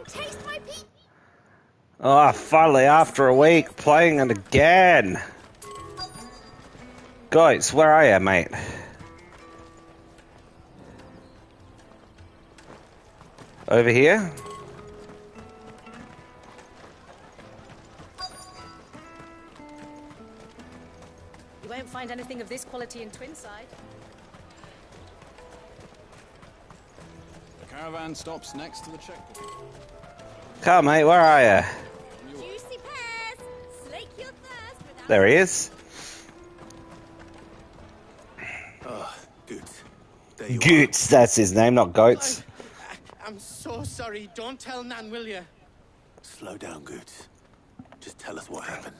and taste my peach. Oh, finally, after a week, playing it again. Guys, where are you, mate? Over here? You won't find anything of this quality in Twinside. The caravan stops next to the checkpoint. Come, mate, where are you? Juicy pears! Slake your thirst without... There he is. Oh, Goots. There you Goots, that's his name, not Goats. I'm so sorry. Don't tell Nan, will you? Slow down, Goots. Just tell us what happened.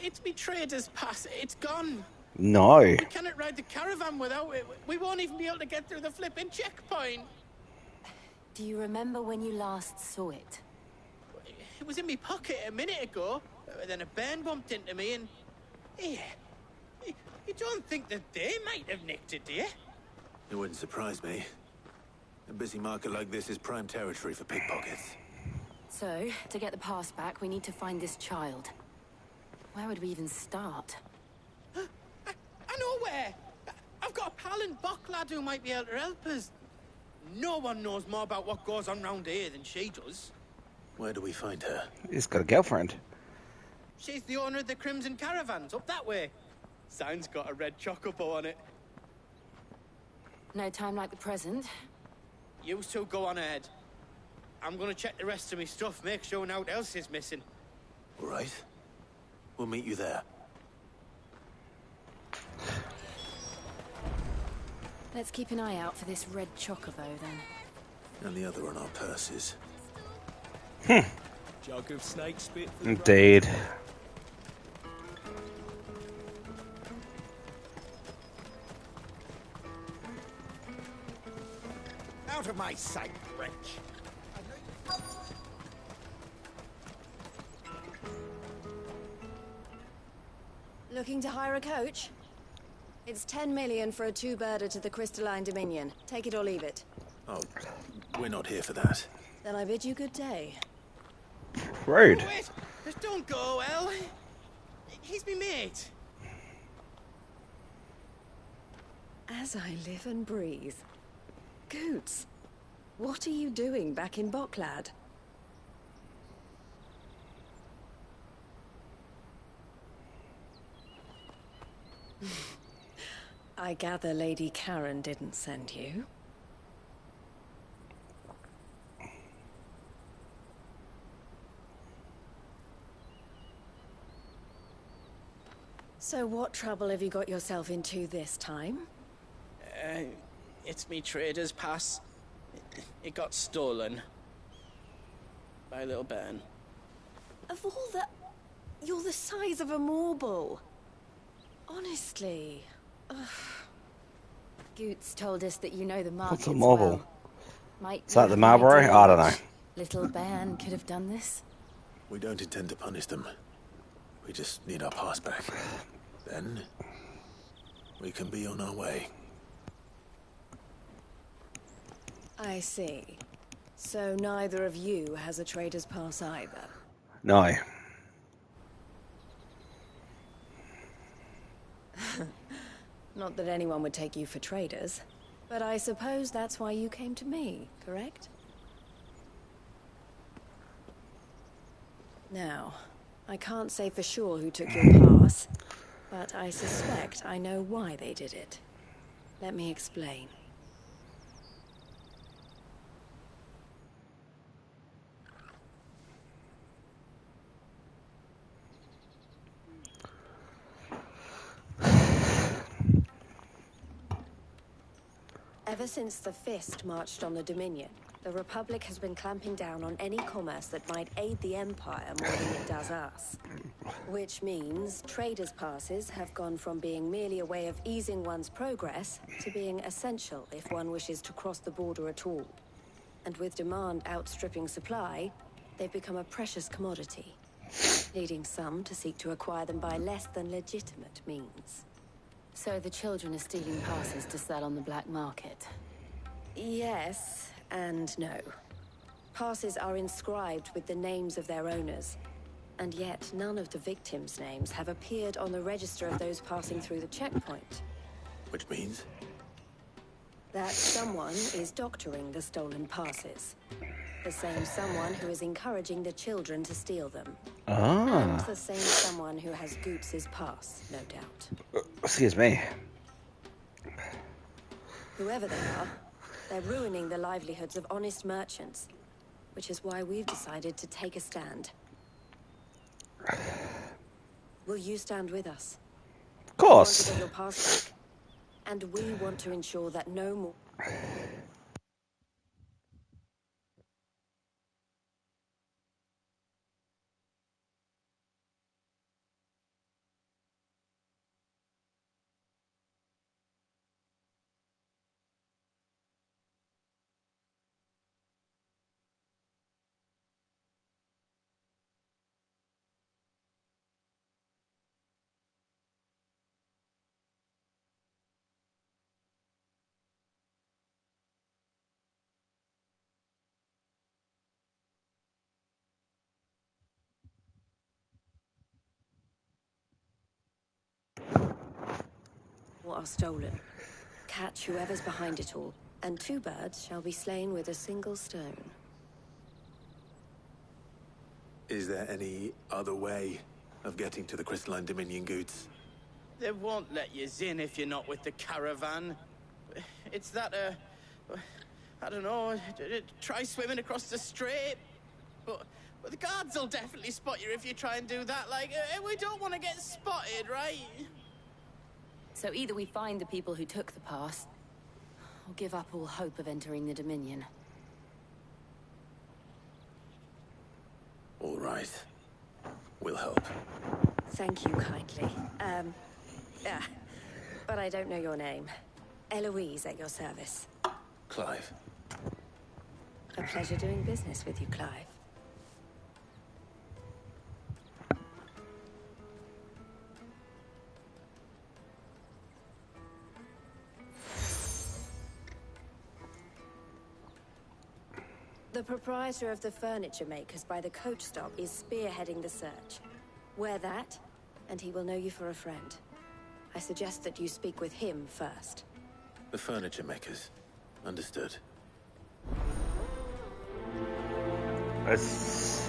It's me trader's pass. It's gone. No. We cannot ride the caravan without it. We won't even be able to get through the flipping checkpoint. Do you remember when you last saw it? It was in my pocket a minute ago. Then a bairn bumped into me and... Yeah. You don't think that they might have nicked it, do you? It wouldn't surprise me. A busy market like this is prime territory for pickpockets. So, to get the pass back, we need to find this child. Where would we even start? I know where. I've got a pal in Bock lad who might be able to help us. No one knows more about what goes on round here than she does. Where do we find her? He's got a girlfriend. She's the owner of the Crimson Caravans, up that way. Sign's got a red chocobo on it. No time like the present. You two go on ahead. I'm gonna check the rest of my stuff, make sure naught else is missing. All right. We'll meet you there. Let's keep an eye out for this red chocobo, then. And the other on our purses. Jug of snake spit. Indeed. Out of my sight, wretch. Looking to hire a coach? It's 10 million for a two-birder to the Crystalline Dominion. Take it or leave it. Oh, we're not here for that. Then I bid you good day. Rude. Oh, wait! Just don't go, El. He's me mate. As I live and breathe. Goots, what are you doing back in Bocklad? I gather Lady Karen didn't send you. So what trouble have you got yourself into this time? It's me trader's pass. It got stolen. By a little bairn. Of all the... You're the size of a marble. Honestly. Ugh. Goots told us that you know the market. What's a marble? Well. Might Is that you the have Marlborough? an idea I don't know. which little bairn could have done this? We don't intend to punish them. We just need our pass back. Then, we can be on our way. I see. So neither of you has a trader's pass either. No. Not that anyone would take you for traders, but I suppose that's why you came to me, correct? Now, I can't say for sure who took your pass, but I suspect I know why they did it. Let me explain. Ever since the Fist marched on the Dominion, the Republic has been clamping down on any commerce that might aid the Empire more than it does us. Which means traders' passes have gone from being merely a way of easing one's progress to being essential if one wishes to cross the border at all. And with demand outstripping supply, they've become a precious commodity, leading some to seek to acquire them by less than legitimate means. So the children are stealing passes to sell on the black market? Yes and no. Passes are inscribed with the names of their owners, and yet none of the victims' names have appeared on the register of those passing through the checkpoint. Which means? That someone is doctoring the stolen passes. The same someone who is encouraging the children to steal them. And the same someone who has Goots' pass, no doubt. Excuse me. Whoever they are, they're ruining the livelihoods of honest merchants, which is why we've decided to take a stand. Will you stand with us? Of course. We want to get your pass back, and we want to ensure that no more... are stolen. Catch whoever's behind it all, and 2 birds shall be slain with a single stone. Is there any other way of getting to the Crystalline Dominion Goods? They won't let you in if you're not with the caravan. It's that, I don't know, try swimming across the strait. But the guards will definitely spot you if you try and do that. Like, we don't want to get spotted, right? So either we find the people who took the pass, or give up all hope of entering the Dominion. All right. We'll help. Thank you kindly. But I don't know your name. Eloise at your service. Clive. A pleasure doing business with you, Clive. The proprietor of the furniture makers by the coach stop is spearheading the search. Wear that, and he will know you for a friend. I suggest that you speak with him first. The furniture makers. Understood.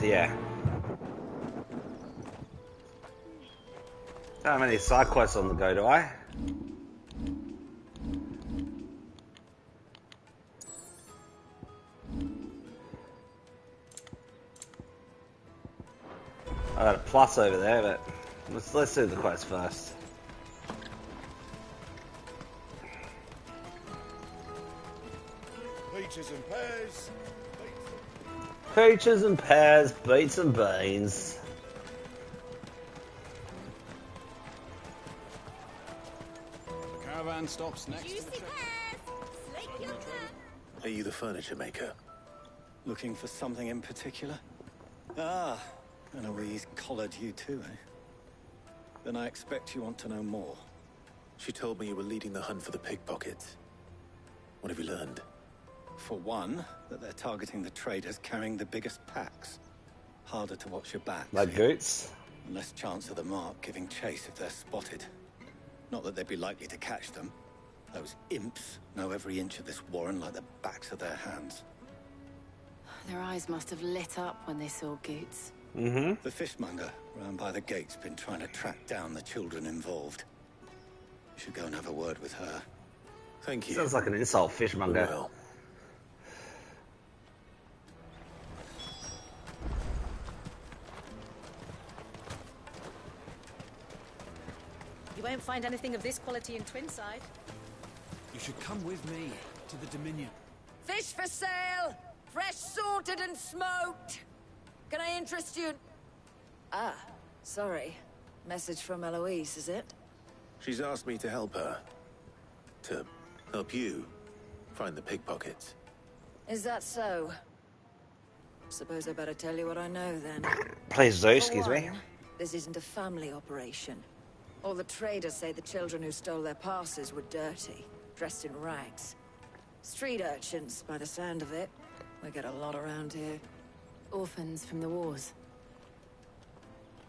Yeah. Don't have any side quests on the go, do I? I got a plus over there, but let's do the quest first. Peaches and pears. Peaches and pears, beets and beans. The caravan stops next to Juicy the check. pears! Slake your thirst! Are you the furniture maker? Looking for something in particular? Ah, Eloise collared you too, eh? Then I expect you want to know more. She told me you were leading the hunt for the pickpockets. What have you learned? For one, that they're targeting the traders carrying the biggest packs. Harder to watch your back. Like Goots? Less chance of the mark giving chase if they're spotted. Not that they'd be likely to catch them. Those imps know every inch of this warren like the backs of their hands. Their eyes must have lit up when they saw Goots. Mm-hmm. The fishmonger round by the gate's been trying to track down the children involved. You should go and have a word with her. Thank you. Sounds like an insult, fishmonger. Well. You won't find anything of this quality in Twinside. You should come with me to the Dominion. Fish for sale! Fresh sorted and smoked! Can I interest you? Ah, sorry. Message from Eloise, is it? She's asked me to help her. To help you find the pickpockets. Is that so? Suppose I better tell you what I know, then. Please do, For excuse me. one, this isn't a family operation. All the traders say the children who stole their passes were dirty, dressed in rags. Street urchins, by the sound of it, We get a lot around here. Orphans from the wars.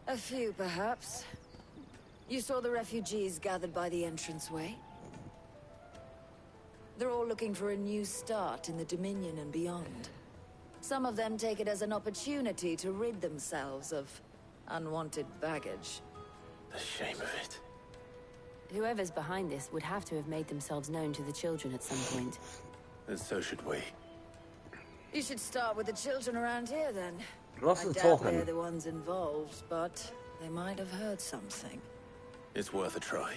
A few, perhaps. You saw the refugees gathered by the entranceway? They're all looking for a new start in the Dominion and beyond. Some of them take it as an opportunity to rid themselves of unwanted baggage. The shame of it. Whoever's behind this would have to have made themselves known to the children at some point. And so should we. You should start with the children around here, then. Lots I of doubt talking. they're the ones involved, but they might have heard something. It's worth a try.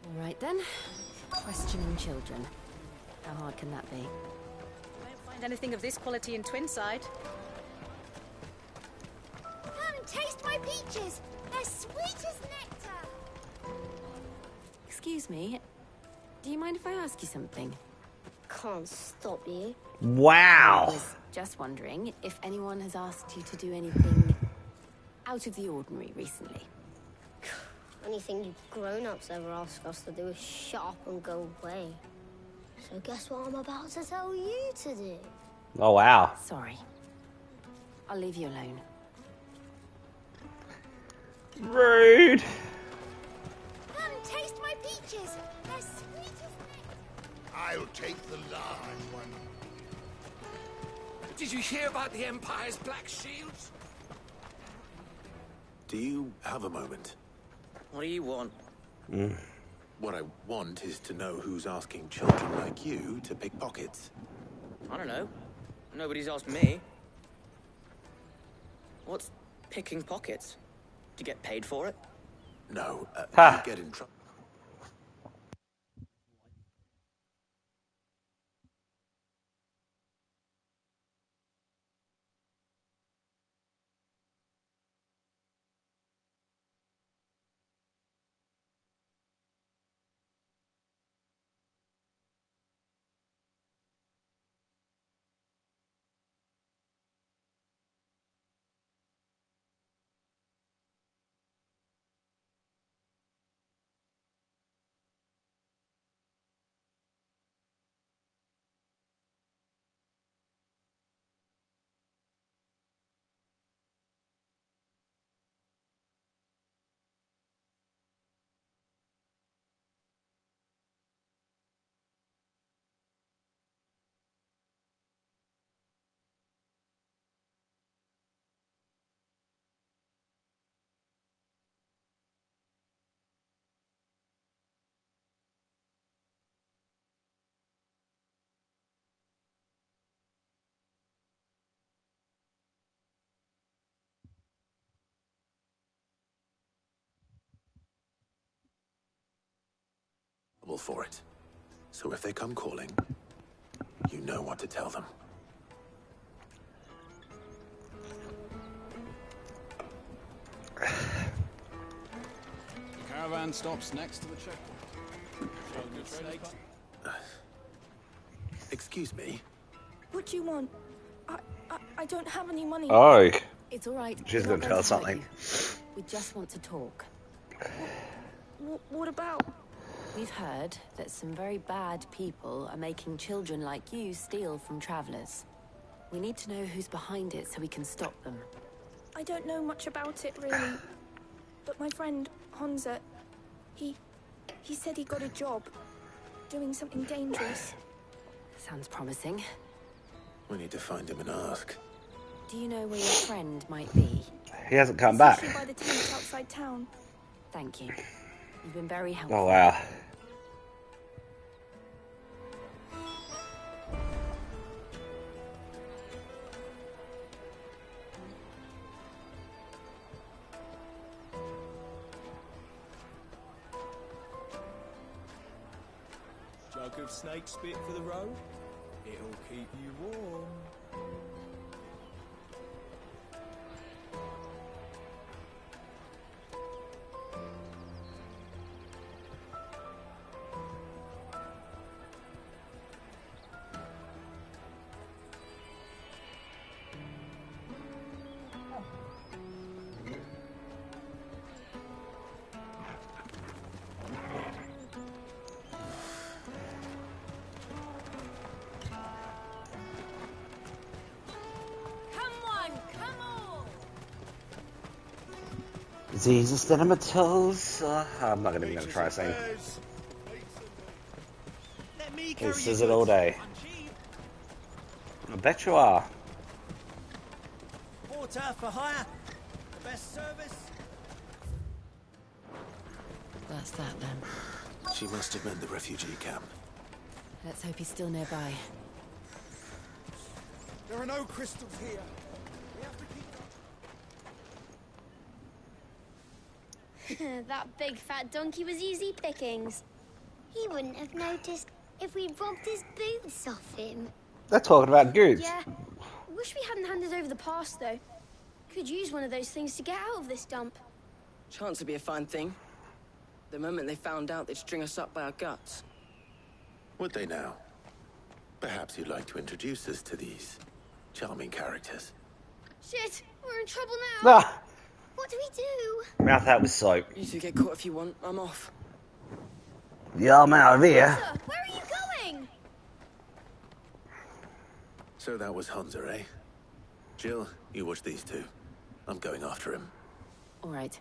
All right then. Questioning children. How hard can that be? You won't find anything of this quality in Twinside. Come taste my peaches. They're sweet as nectar. Excuse me. Do you mind if I ask you something? Can't stop you. I Wow. was just wondering if anyone has asked you to do anything out of the ordinary recently. Anything you grown-ups ever ask us to do is shut up and go away. So guess what I'm about to tell you to do? Oh, wow. Sorry. I'll leave you alone. Rude. Come taste my peaches. They're sweet as nectar. I'll take the large one. Did you hear about the Empire's Black Shields? Do you have a moment? What do you want? What I want is to know who's asking children like you to pick pockets. I don't know. Nobody's asked me. What's picking pockets? Do you get paid for it? No, Ha. you get in trouble. For it. So if they come calling, you know what to tell them. The caravan stops next to the checkpoint. Excuse me? What do you want? I don't have any money. Oh, It's all right. she's We're going to not tell hurt something. you. We just want to talk. What about? We've heard that some very bad people are making children like you steal from travelers. We need to know who's behind it so we can stop them. I don't know much about it, really. But my friend, Honza, he said he got a job doing something dangerous. Sounds promising. We need to find him and ask. Do you know where your friend might be? He hasn't come It's back. usually by the tent outside town. Thank you. You've been very helpful. Oh, wow. Jug of snake spit for the road? It'll keep you warm. Jesus, then I'm a toes. I'm not even gonna try to sing. He says it all day. I bet you are. Porter for hire. The best service. That's that then. She must have meant the refugee camp. Let's hope he's still nearby. There are no crystals here. We have to keep... That big fat donkey was easy pickings. He wouldn't have noticed if we'd robbed his boots off him. They're talking about goods. Yeah. Wish we hadn't handed over the pass, though. Could use one of those things to get out of this dump. Chance would be a fine thing. The moment they found out, they'd string us up by our guts. Would they now? Perhaps you'd like to introduce us to these charming characters. Shit, we're in trouble now. Ah, What do we do? mouth out with soap. You two get caught if you want. I'm off. Yeah, I'm out of here. Sir, where are you going? So that was Hunter, eh? Jill, you watch these two. I'm going after him. All right.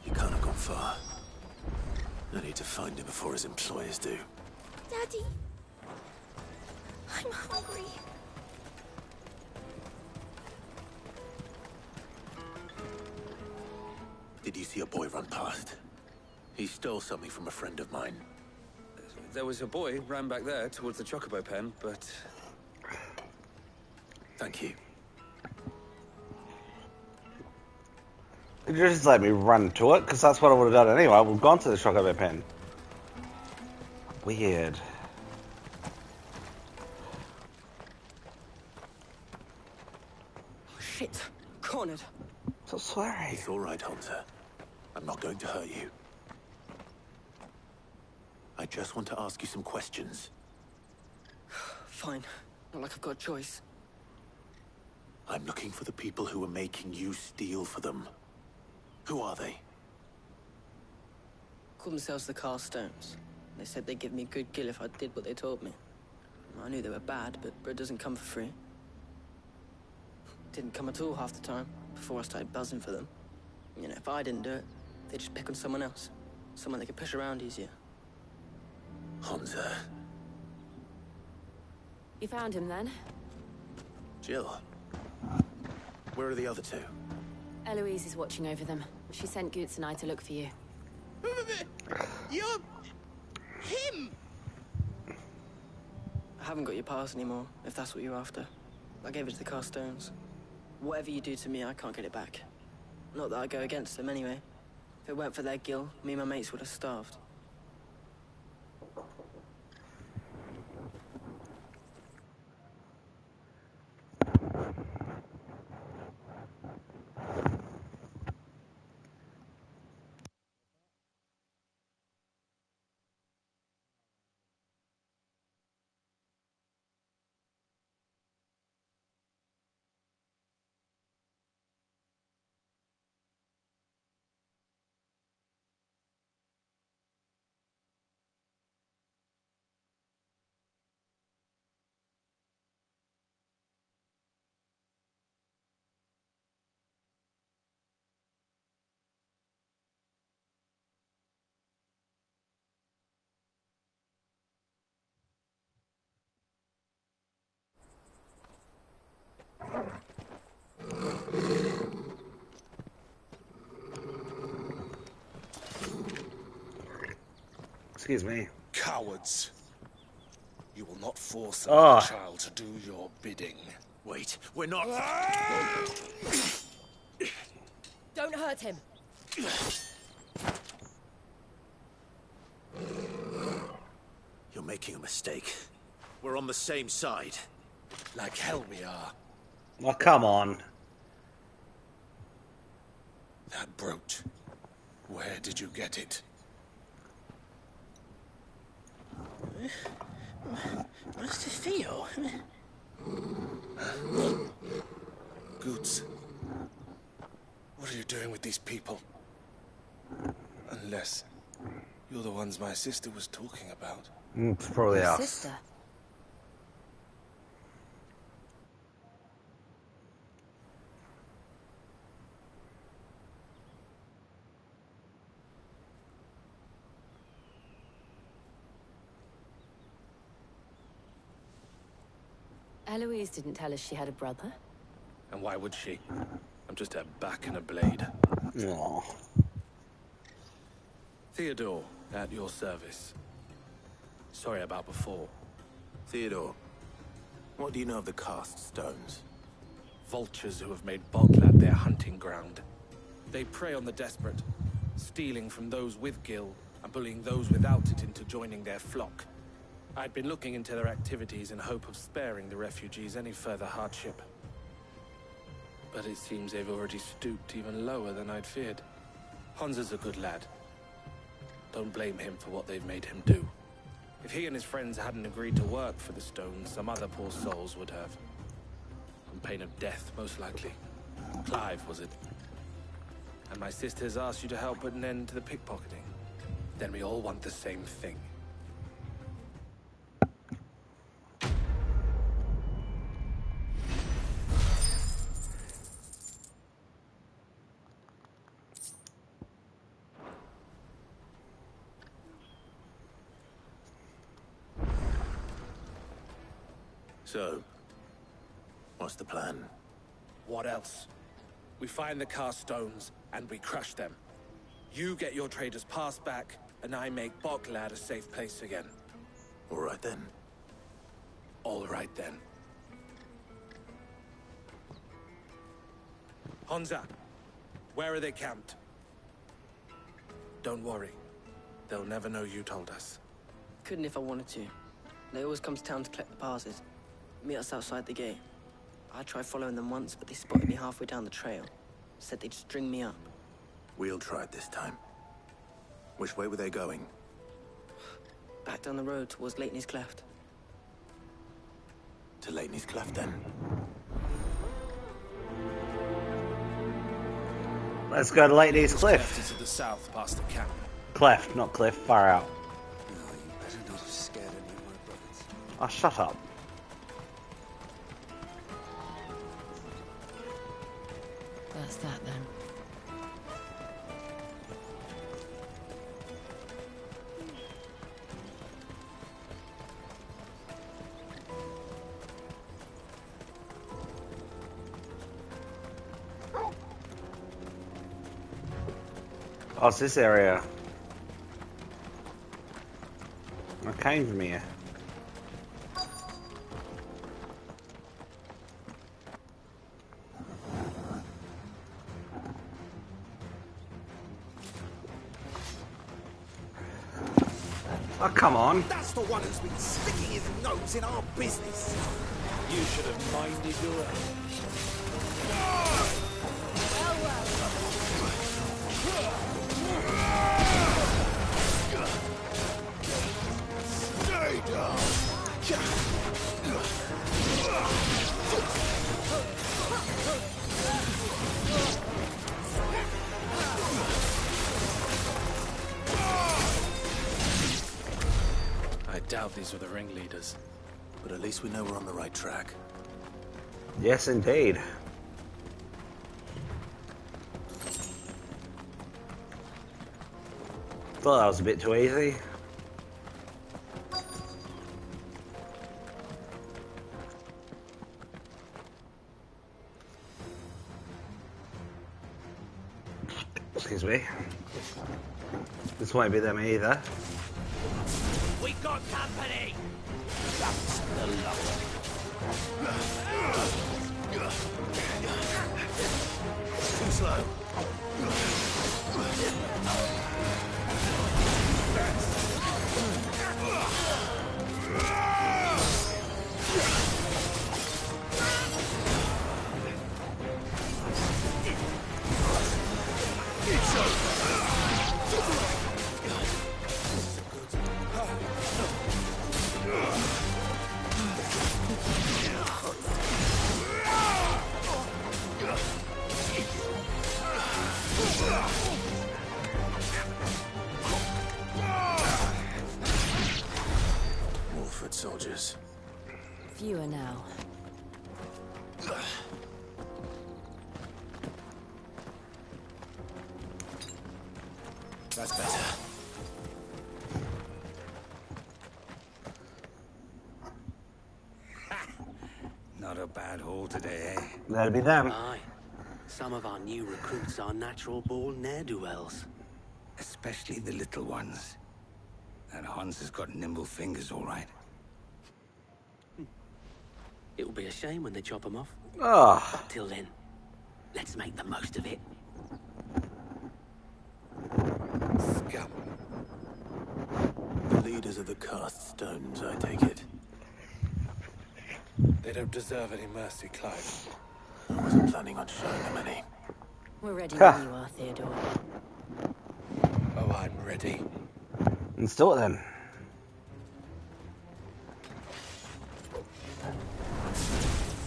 He can't have gone far. I need to find him before his employers do. Daddy. I'm hungry. Did you see a boy run past? He stole something from a friend of mine. There was a boy ran back there towards the chocobo pen, but... Thank you. You just let me run to it, because that's what I would have done anyway. We've gone to the chocobo pen. Weird. Oh, shit. Cornered. So sorry. It's all right, Hunter. I'm not going to hurt you. I just want to ask you some questions. Fine. Not like I've got a choice. I'm looking for the people who are making you steal for them. Who are they? Called themselves the Carstones. They said they'd give me a good kill if I did what they told me. I knew they were bad, but bread doesn't come for free. Didn't come at all half the time, before I started buzzing for them. You know, if I didn't do it, they'd just pick on someone else. Someone they could push around easier. Hunter. You found him then? Jill. Where are the other two? Eloise is watching over them. She sent Goots and I to look for you. You're... him! I haven't got your pass anymore, if that's what you're after. I gave it to the Carstones. Whatever you do to me, I can't get it back. Not that I go against them anyway. If it weren't for their guild, me and my mates would have starved. Excuse me. Cowards. You will not force a Ah. child to do your bidding. Wait, we're not... Don't hurt him. You're making a mistake. We're on the same side. Like hell we are. Oh, come on. That brooch. Where did you get it? Master Theo? Goots. What are you doing with these people? Unless you're the ones my sister was talking about. Probably Your us. sister? Eloise didn't tell us she had a brother. And why would she? I'm just her back and a blade. Aww. Theodore, at your service. Sorry about before. Theodore, what do you know of the cast stones? Vultures who have made Boglad their hunting ground. They prey on the desperate, stealing from those with gil and bullying those without it into joining their flock. I'd been looking into their activities in hope of sparing the refugees any further hardship. But it seems they've already stooped even lower than I'd feared. Hansa's a good lad. Don't blame him for what they've made him do. If he and his friends hadn't agreed to work for the stones, some other poor souls would have. On pain of death, most likely. Clive, was it? And my sisters asked you to help put an end to the pickpocketing. Then we all want the same thing. So, what's the plan? What else? We find the cast stones, and we crush them. You get your trader's pass back, and I make Boglad a safe place again. All right then. All right then. Hansa, where are they camped? Don't worry. They'll never know you told us. Couldn't if I wanted to. They always come to town to collect the passes. Meet us outside the gate. I tried following them once, but they spotted me halfway down the trail. Said they'd string me up. We'll try it this time. Which way were they going? Back down the road towards Lateney's Cleft. To Lateney's Cleft, then. Let's go to Lateney's Cleft Cliff. is to the south, past the camp. Cleft, not cliff. Far out. No, you better not have scared any of my brothers. Oh, shut up. That's that then. Oh, it's this area. I came from here. Oh, come on. That's the one who's been sticking his nose in our business. You should have minded your own. Stay down. I doubt these were the ringleaders. But at least we know we're on the right track. Yes, indeed. Thought that was a bit too easy. Excuse me. This won't be them either. We got company. That's the luck. Too slow. More foot soldiers. Fewer now. That's better. Not a bad haul today, eh? That'll be them. Aye. Some of our new recruits are natural born ne'er-do-wells. Especially the little ones. That Hans has got nimble fingers, all right. It will be a shame when they chop them off. Oh. But till then, let's make the most of it. Scum. The leaders of the cast stones, I take it. They don't deserve any mercy, Clive. I wasn't planning on showing them any. We're ready when you are, Theodore. Oh, I'm ready. Let's do it then.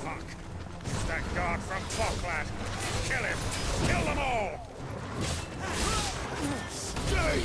Fuck. It's that guard from Falkland. Kill him. Kill them all. Stay.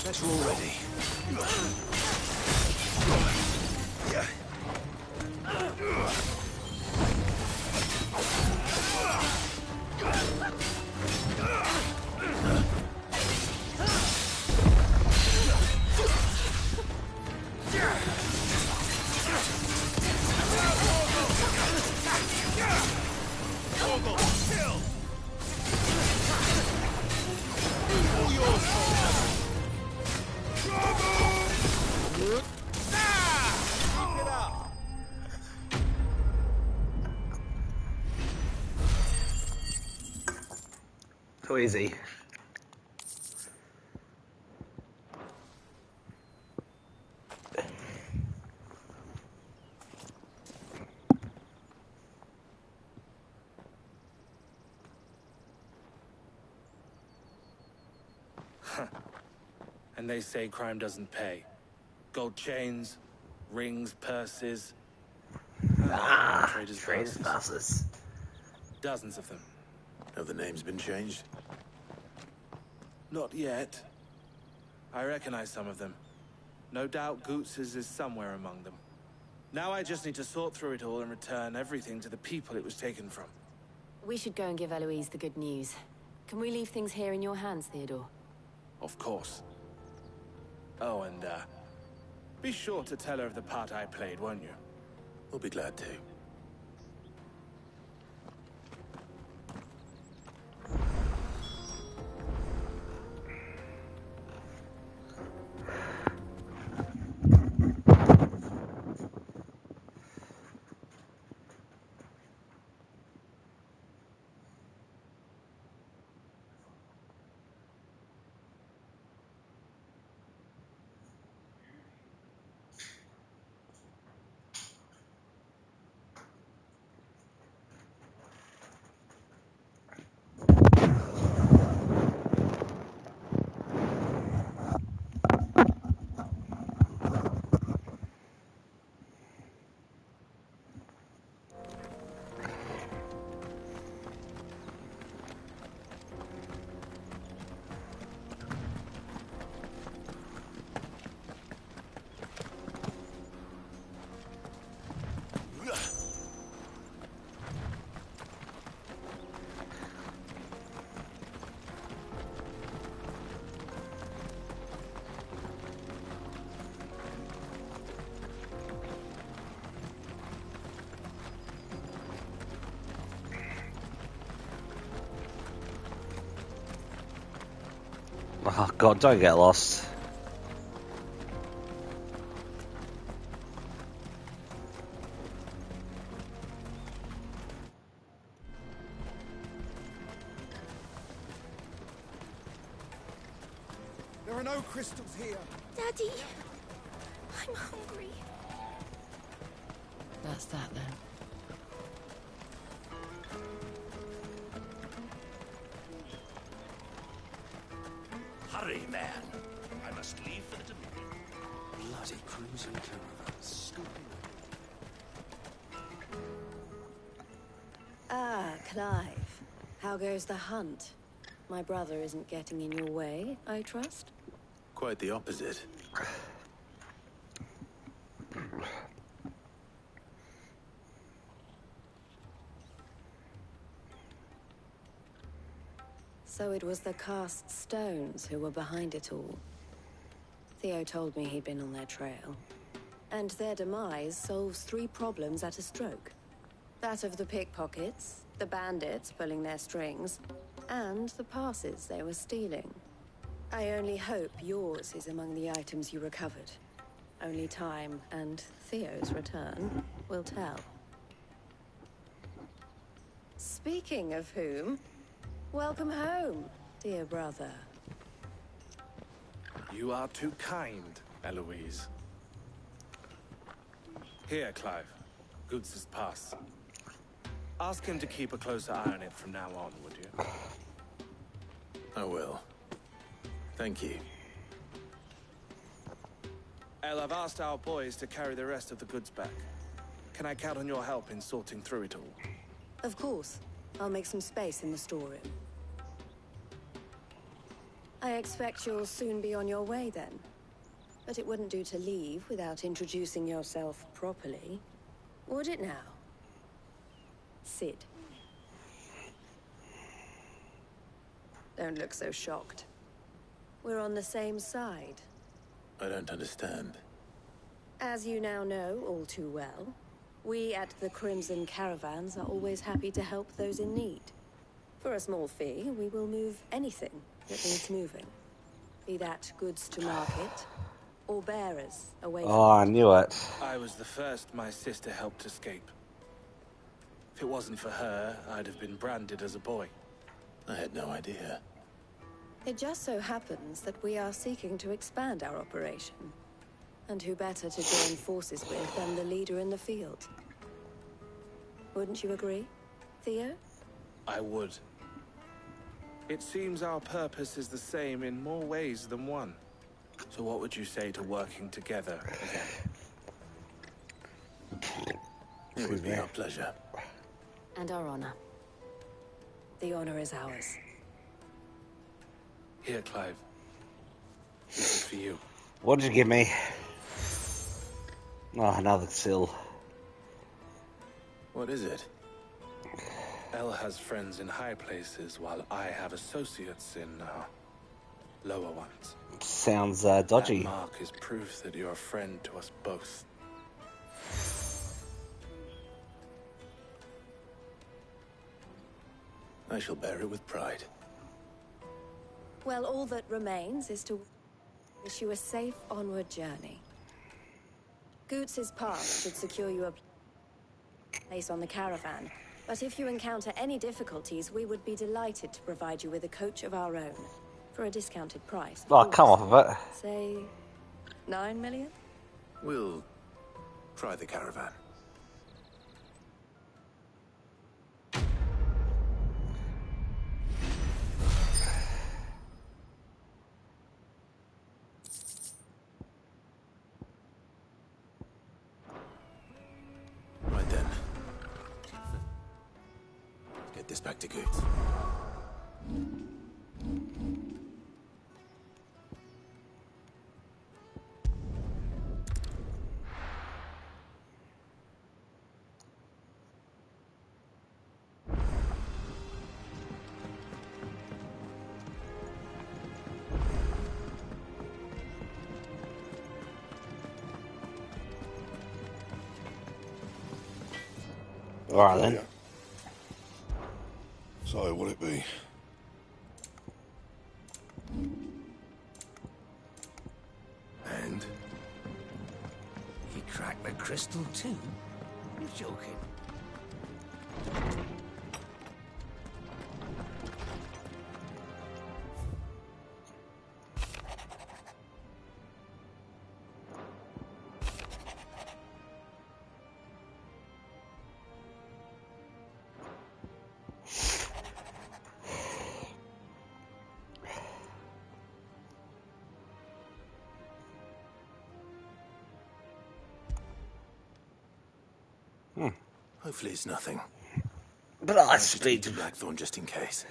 That's all ready. So easy. And they say crime doesn't pay. Gold chains, rings, purses. Traders' passes. Dozens of them. Have the names been changed? Not yet. I recognize some of them. No doubt Goots's is somewhere among them. Now I just need to sort through it all and return everything to the people it was taken from. We should go and give Eloise the good news. Can we leave things here in your hands, Theodore? Of course. Oh, and, be sure to tell her of the part I played, won't you? We'll be glad to. Oh god, don't get lost. There are no crystals here. Daddy, I'm hungry. That's that then. Hurry, man. I must leave for the Dominion. Bloody crimson caravans scooping Ah, Clive. How goes the hunt? My brother isn't getting in your way, I trust? Quite the opposite. So it was the cast stones who were behind it all. Theo told me he'd been on their trail. And their demise solves 3 problems at a stroke. That of the pickpockets, the bandits pulling their strings, and the passes they were stealing. I only hope yours is among the items you recovered. Only time and Theo's return will tell. Speaking of whom, welcome home, dear brother. You are too kind, Eloise. Here, Clive. Goods' pass. Ask him to keep a closer eye on it from now on, would you? I will. Thank you. El, I've asked our boys to carry the rest of the goods back. Can I count on your help in sorting through it all? Of course. I'll make some space in the storeroom. I expect you'll soon be on your way then. But it wouldn't do to leave without introducing yourself properly. Would it now? Sid. Don't look so shocked. We're on the same side. I don't understand. As you now know all too well, we at the Crimson Caravans are always happy to help those in need. For a small fee, we will move anything that needs moving. Be that goods to market, or bearers away from Oh, I knew it. I was the first my sister helped escape. If it wasn't for her, I'd have been branded as a boy. I had no idea. It just so happens that we are seeking to expand our operation. And who better to join forces with than the leader in the field? Wouldn't you agree, Theo? I would. It seems our purpose is the same in more ways than one. So what would you say to working together again? It would be our pleasure. And our honor. The honor is ours. Here, Clive. This is for you. What did you give me? Oh, another seal. What is it? El has friends in high places, while I have associates in, lower ones. Sounds dodgy. That mark is proof that you're a friend to us both. I shall bear it with pride. Well, all that remains is to wish you a safe onward journey. Goots' pass should secure you a place on the caravan, but if you encounter any difficulties, we would be delighted to provide you with a coach of our own, for a discounted price. Oh, come off of it. Say, 9 million? We'll try the caravan. Right then. Get this back to Goots. All right then. So, will it be? Crack the crystal too? You're joking. Hopefully it's nothing. But I just speak to Blackthorn just in case.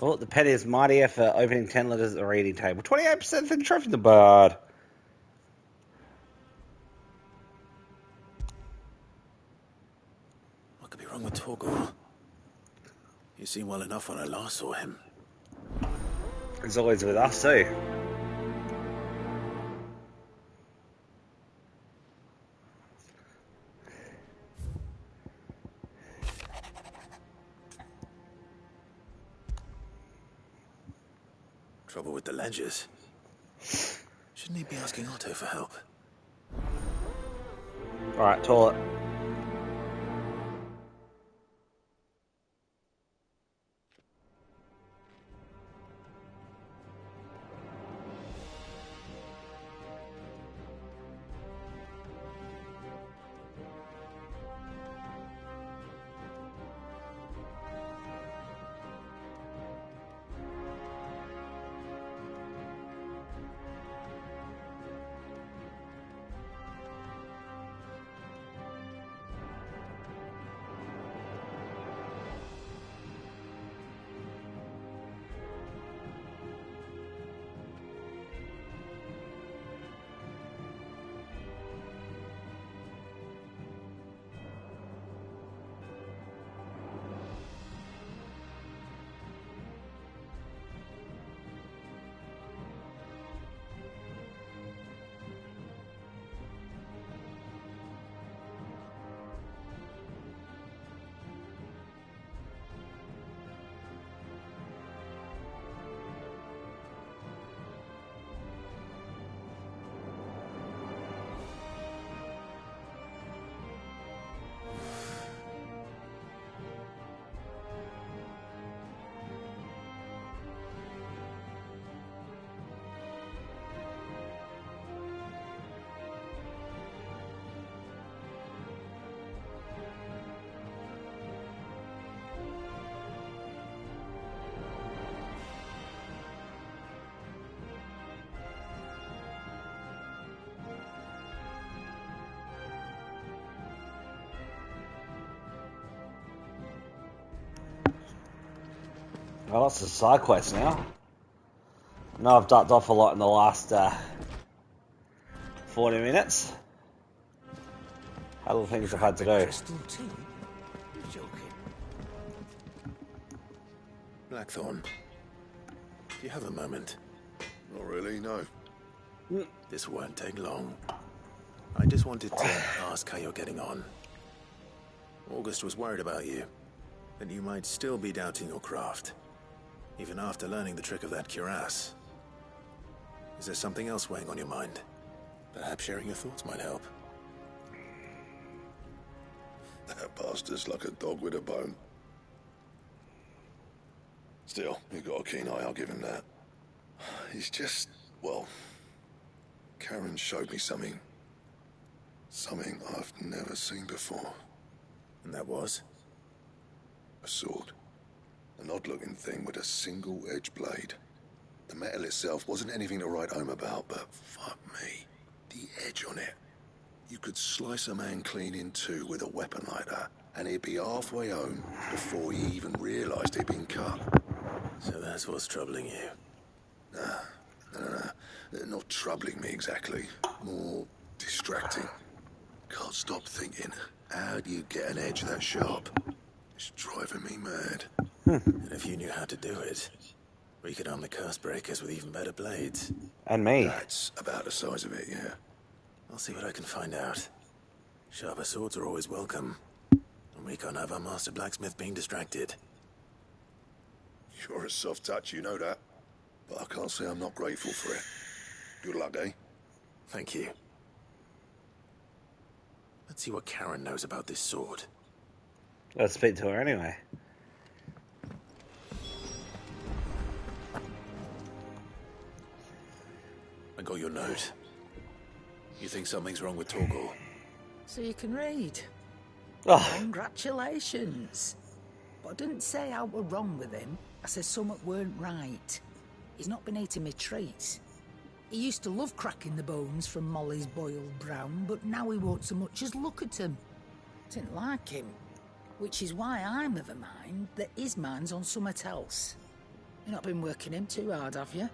Oh, the Pen Is Mightier for opening 10 letters at the reading table. 28% for the trophy the bird. What could be wrong with Torgor? You seemed well enough when I last saw him. He's always with us too. Trouble with the ledgers. Shouldn't he be asking Otto for help? Alright, toilet. Well, lots of side quests now. I know I've ducked off a lot in the last 40 minutes. Other things I've had to do. Blackthorn, do you have a moment? Not really, no. This won't take long. I just wanted to ask how you're getting on. August was worried about you, that you might still be doubting your craft, even after learning the trick of that cuirass. Is there something else weighing on your mind? Perhaps sharing your thoughts might help. That bastard's like a dog with a bone. Still, he's got a keen eye, I'll give him that. He's just, well, Karen showed me something. Something I've never seen before. And that was? A sword. An odd-looking thing with a single-edged blade. The metal itself wasn't anything to write home about, but fuck me, the edge on it. You could slice a man clean in two with a weapon like that, and he'd be halfway home before he even realised he'd been cut. So that's what's troubling you? Nah, not troubling me exactly. More distracting. Can't stop thinking, how do you get an edge that sharp? It's driving me mad. And if you knew how to do it, we could arm the curse breakers with even better blades. And me. That's about the size of it, yeah. I'll see what I can find out. Sharper swords are always welcome. And we can't have our master blacksmith being distracted. You're a soft touch, you know that. But I can't say I'm not grateful for it. Good luck, eh? Thank you. Let's see what Karen knows about this sword. Let's speak to her anyway. I got your note. You think something's wrong with Torgal? So you can read. Oh. Congratulations. But I didn't say how were wrong with him. I said something weren't right. He's not been eating me treats. He used to love cracking the bones from Molly's boiled brown, but now he won't so much as look at them. Didn't like him. Which is why I'm of a mind that his mind's on something else. You've not been working him too hard, have you?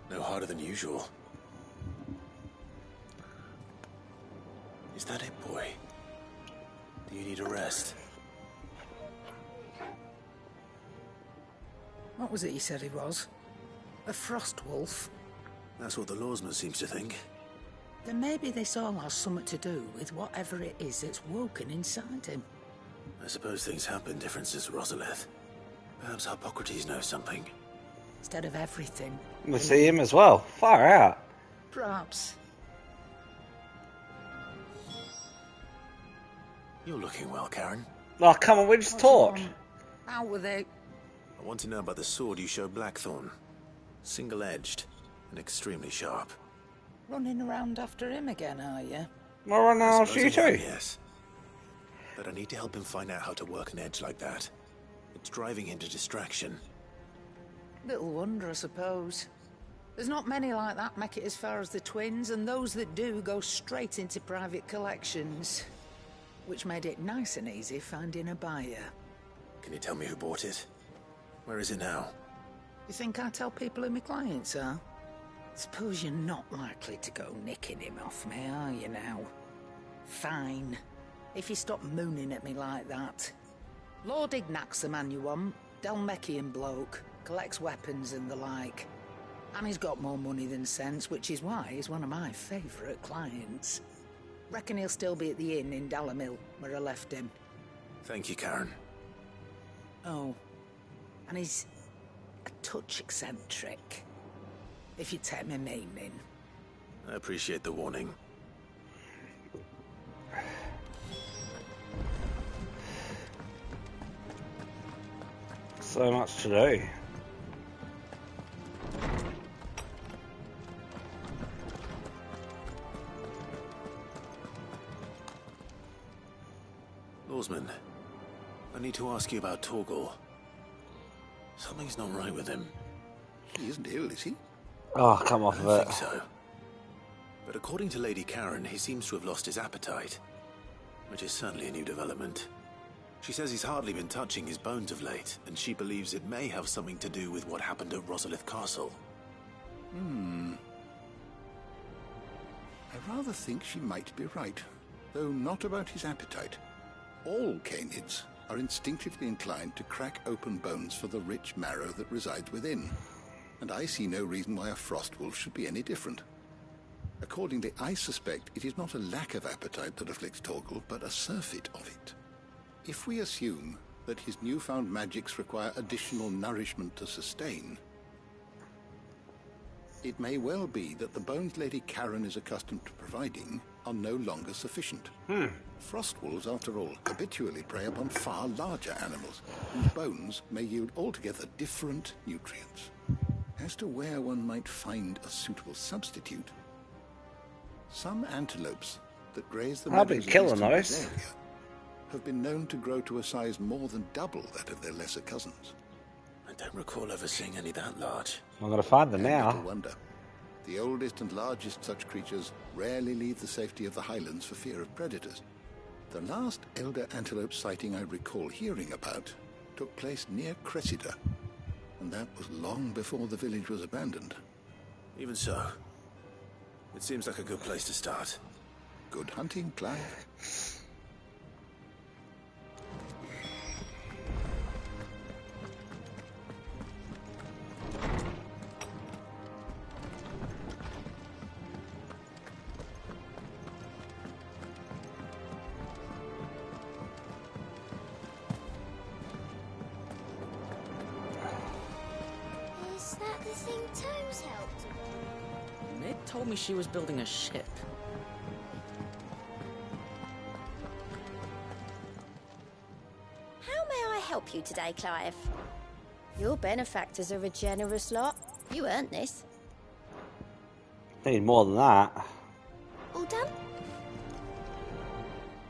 No harder than usual. Is that it, boy? Do you need a rest? What was it he said he was? A frost wolf? That's what the lawsman seems to think. Then maybe this all has something to do with whatever it is that's woken inside him. I suppose things have been different since Rosalith. Perhaps Hippocrates knows something. Instead of everything. We'll see him as well. Far out. Perhaps. You're looking well, Karen. Oh, come on, we just talked. How were they? I want to know about the sword you showed Blackthorn. Single-edged and extremely sharp. Running around after him again, are you? Well, run after you too. Yes. But I need to help him find out how to work an edge like that. It's driving him to distraction. Little wonder, I suppose. There's not many like that make it as far as the twins, and those that do go straight into private collections. Which made it nice and easy finding a buyer. Can you tell me who bought it? Where is it now? You think I tell people who my clients are? Suppose you're not likely to go nicking him off me, are you now? Fine. If you stop mooning at me like that. Lord Ignac's the man you want. Dalmekian bloke. Collects weapons and the like. And he's got more money than sense, which is why he's one of my favourite clients. Reckon he'll still be at the inn in Dalamil, where I left him. Thank you, Karen. Oh. And he's a touch eccentric. If you take me meaning. I appreciate the warning. So much to do. Lawsman, I need to ask you about Torgal. Something's not right with him. He isn't ill, is he? Oh, come off of I it. don't think so. But according to Lady Karen, he seems to have lost his appetite, which is certainly a new development. She says he's hardly been touching his bones of late, and she believes it may have something to do with what happened at Rosalith Castle. I rather think she might be right, though not about his appetite. All canids are instinctively inclined to crack open bones for the rich marrow that resides within, and I see no reason why a frost wolf should be any different. Accordingly, I suspect it is not a lack of appetite that afflicts Torgal, but a surfeit of it. If we assume that his newfound magics require additional nourishment to sustain, it may well be that the bones Lady Karen is accustomed to providing are no longer sufficient. Frost wolves, after all, habitually prey upon far larger animals, whose bones may yield altogether different nutrients. As to where one might find a suitable substitute, some antelopes that graze the I've been meadows of killing eastern those. Bavaria have been known to grow to a size more than double that of their lesser cousins. I don't recall ever seeing any that large. I'm going to find them And now. little wonder. The oldest and largest such creatures rarely leave the safety of the highlands for fear of predators. The last elder antelope sighting I recall hearing about took place near Cressida, and that was long before the village was abandoned. Even so, It seems like a good place to start. Good hunting, Clive. Is that the thing Tomes helped? Mid told me she was building a ship. How may I help you today, Clive? Your benefactors are a generous lot. You earned this. Need more than that. All done?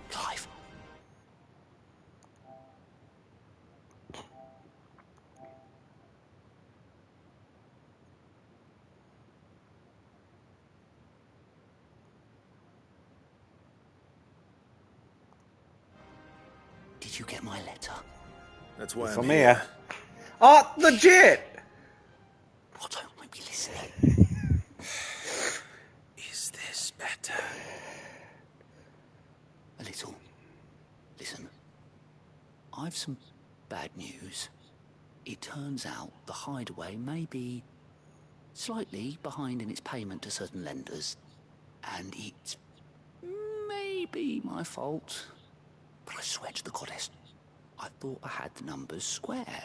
Clive. Did you get my letter? That's why It's I'm from here. here. Oh, legit! Oh, don't make me listening. Is this better? A little. Listen. I've some bad news. It turns out the Hideaway may be slightly behind in its payment to certain lenders. And it's maybe my fault. But I swear to the goddess, I thought I had the numbers square.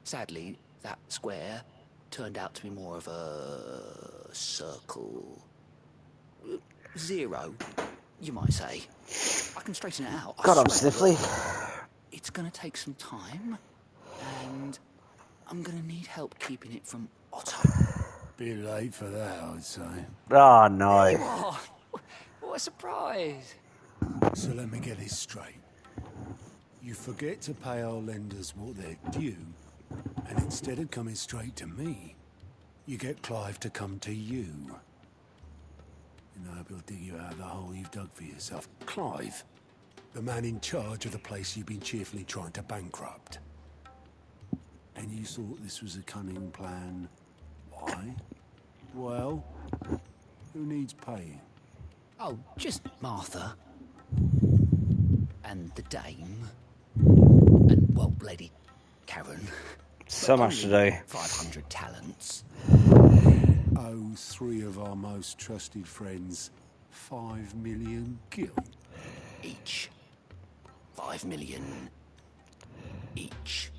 Sadly, that square turned out to be more of a circle. 0, you might say. I can straighten it out. God, I I'm swear. sniffly. It's gonna take some time, and I'm gonna need help keeping it from Otto. Bit late for that, I'd say. Oh, no. There you are. What a surprise. So let me get this straight. You forget to pay our lenders what they're due, and instead of coming straight to me, you get Clive to come to you. And I hope he'll dig you out of the hole you've dug for yourself. Clive, the man in charge of the place you've been cheerfully trying to bankrupt. And you thought this was a cunning plan. Why? Well, who needs paying? Oh, just Martha. And the dame. And, well, Lady Karen. So But much to only do. 500 talents. Oh, 3 of our most trusted friends, 5 million gil. Each. 5 million. Each.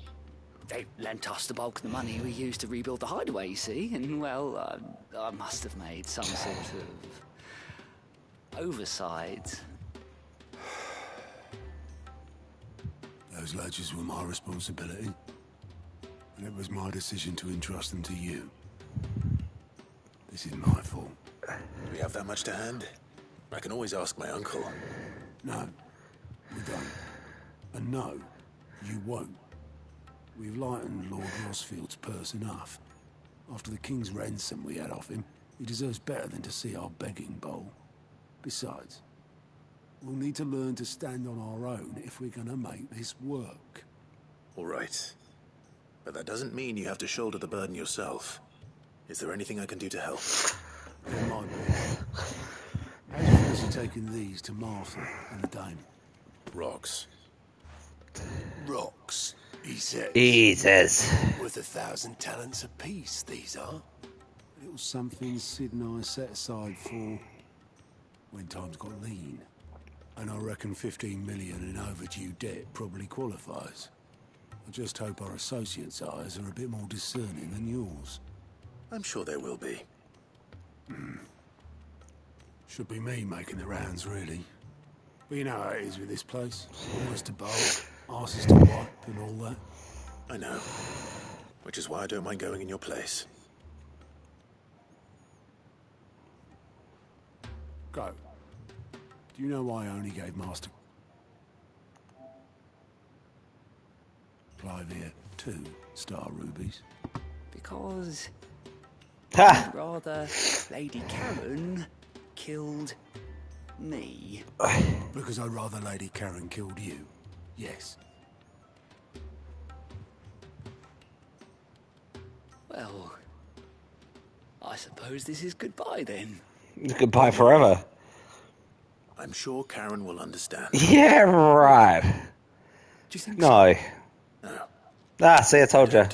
They lent us the bulk of the money we used to rebuild the Hideaway, you see, and, well, I must have made some sort of oversight. Those ledgers were my responsibility, and it was my decision to entrust them to you. This is my fault. Do we have that much to hand? I can always ask my uncle. No, we don't. And no, you won't. We've lightened Lord Rosfield's purse enough. After the king's ransom we had off him, he deserves better than to see our begging bowl. Besides, we'll need to learn to stand on our own if we're gonna make this work. All right. But that doesn't mean you have to shoulder the burden yourself. Is there anything I can do to help? There might be. How do you fancy taking these to Martha and the dame? Rocks. Rocks, he says. He says. Worth 1,000 talents apiece, these are. It was something Sid and I set aside for when times got lean. And I reckon 15 million in overdue debt probably qualifies. I just hope our associates' eyes are a bit more discerning than yours. I'm sure there will be. Should be me making the rounds, really. But you know how it is with this place. Oars to bowl, arses to wipe, and all that. I know. Which is why I don't mind going in your place. Go. Do you know why I only gave Master Clive here 2 star rubies? Because Ha! rather Lady Karen killed me. Because I'd rather Lady Karen killed you. Yes. Well, I suppose this is goodbye then. You could buy forever. I'm sure Karen will understand. Yeah, right. Do you think No. No. Ah, see, I told you.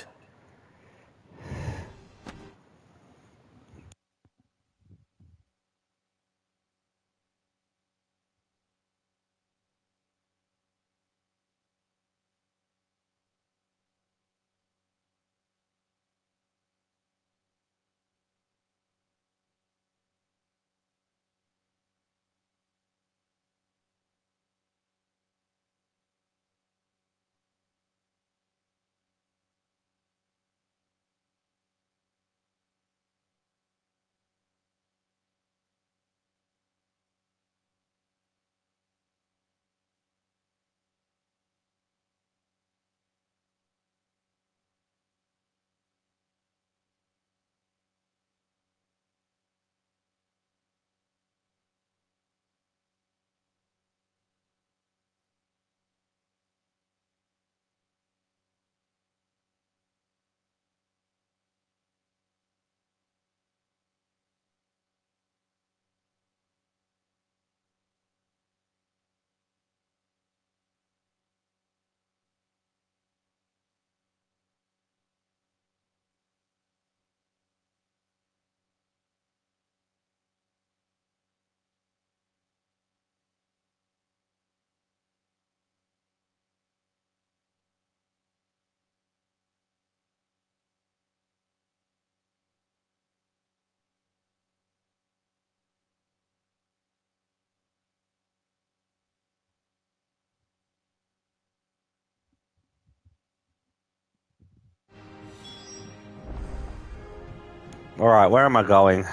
Alright, where am I going?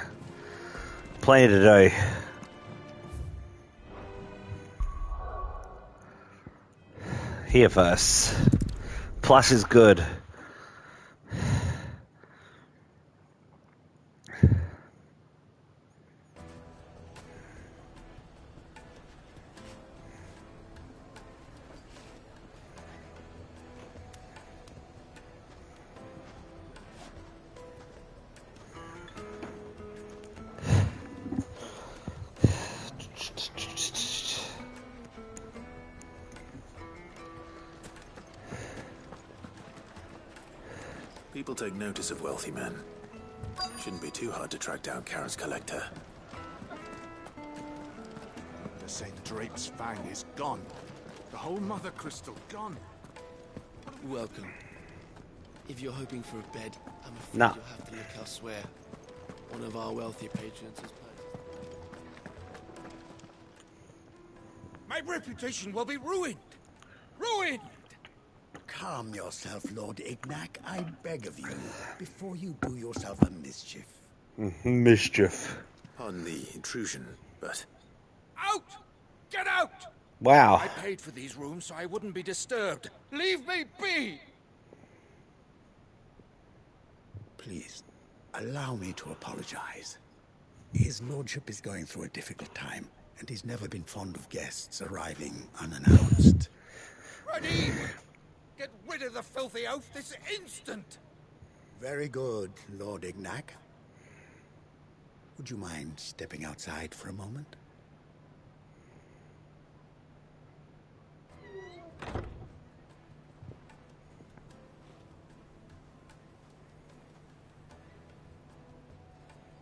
Plenty to do. Here first. Plus is good. People take notice of wealthy men. Shouldn't be too hard to track down Karen's collector. The St. Drape's Fang is gone. The whole Mother Crystal gone. Welcome. If you're hoping for a bed, I'm afraid Nah. you'll have to look elsewhere. One of our wealthy patrons has My reputation will be ruined! Ruined! Calm yourself, Lord Ignac, I beg of you, before you do yourself a mischief. Mischief. On the intrusion, but... Out! Get out! Wow. I paid for these rooms so I wouldn't be disturbed. Leave me be! Please, allow me to apologize. His lordship is going through a difficult time, and he's never been fond of guests arriving unannounced. Radim! Get rid of the filthy oaf this instant! Very good, Lord Ignac. Would you mind stepping outside for a moment?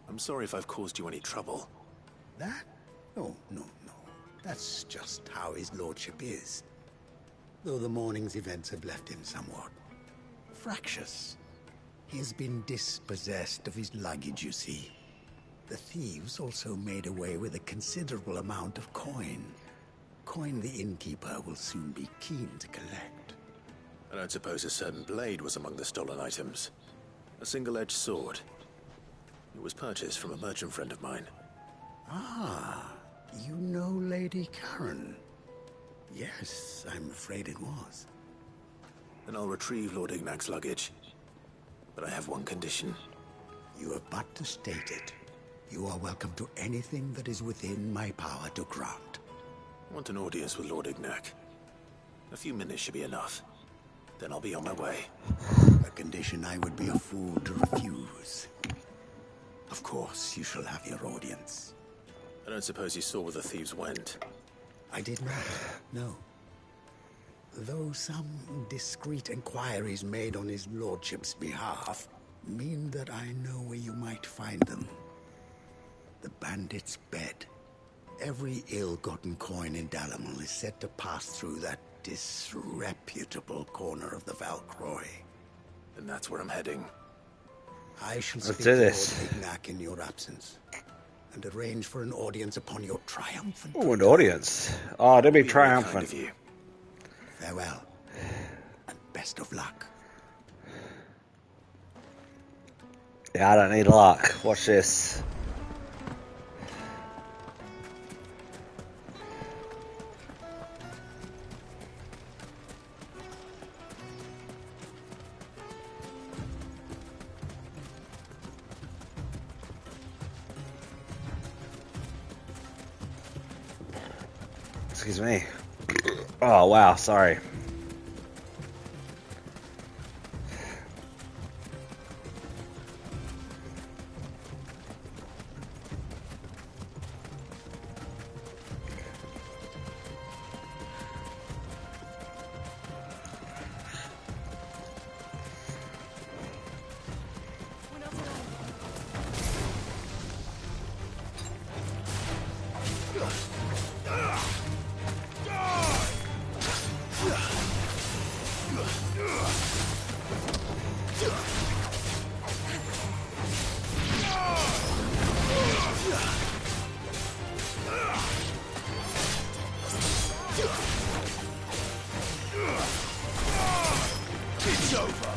I'm sorry if I've caused you any trouble. That? Oh, no. That's just how his lordship is. Though the morning's events have left him somewhat fractious. He has been dispossessed of his luggage, you see. The thieves also made away with a considerable amount of coin. Coin the innkeeper will soon be keen to collect. I don't suppose a certain blade was among the stolen items. A single-edged sword. It was purchased from a merchant friend of mine. Ah, you know Lady Karen. Yes, I'm afraid it was. Then I'll retrieve Lord Ignac's luggage. But I have one condition. You have but to state it. You are welcome to anything that is within my power to grant. I want an audience with Lord Ignac. A few minutes should be enough. Then I'll be on my way. A condition I would be a fool to refuse. Of course, you shall have your audience. I don't suppose you saw where the thieves went. I did not, no. Though some discreet inquiries made on his lordship's behalf mean that I know where you might find them. The bandit's bed. Every ill-gotten coin in Dalamon is said to pass through that disreputable corner of the Valcroy. And that's where I'm heading. I shall Let's speak do to this. Lord Ignac in your absence, and arrange for an audience upon your triumphant... Oh, an audience. Oh, don't be triumphant. Farewell, and best of luck. Yeah, I don't need luck. Watch this. Excuse me. Oh, wow, sorry. It's over.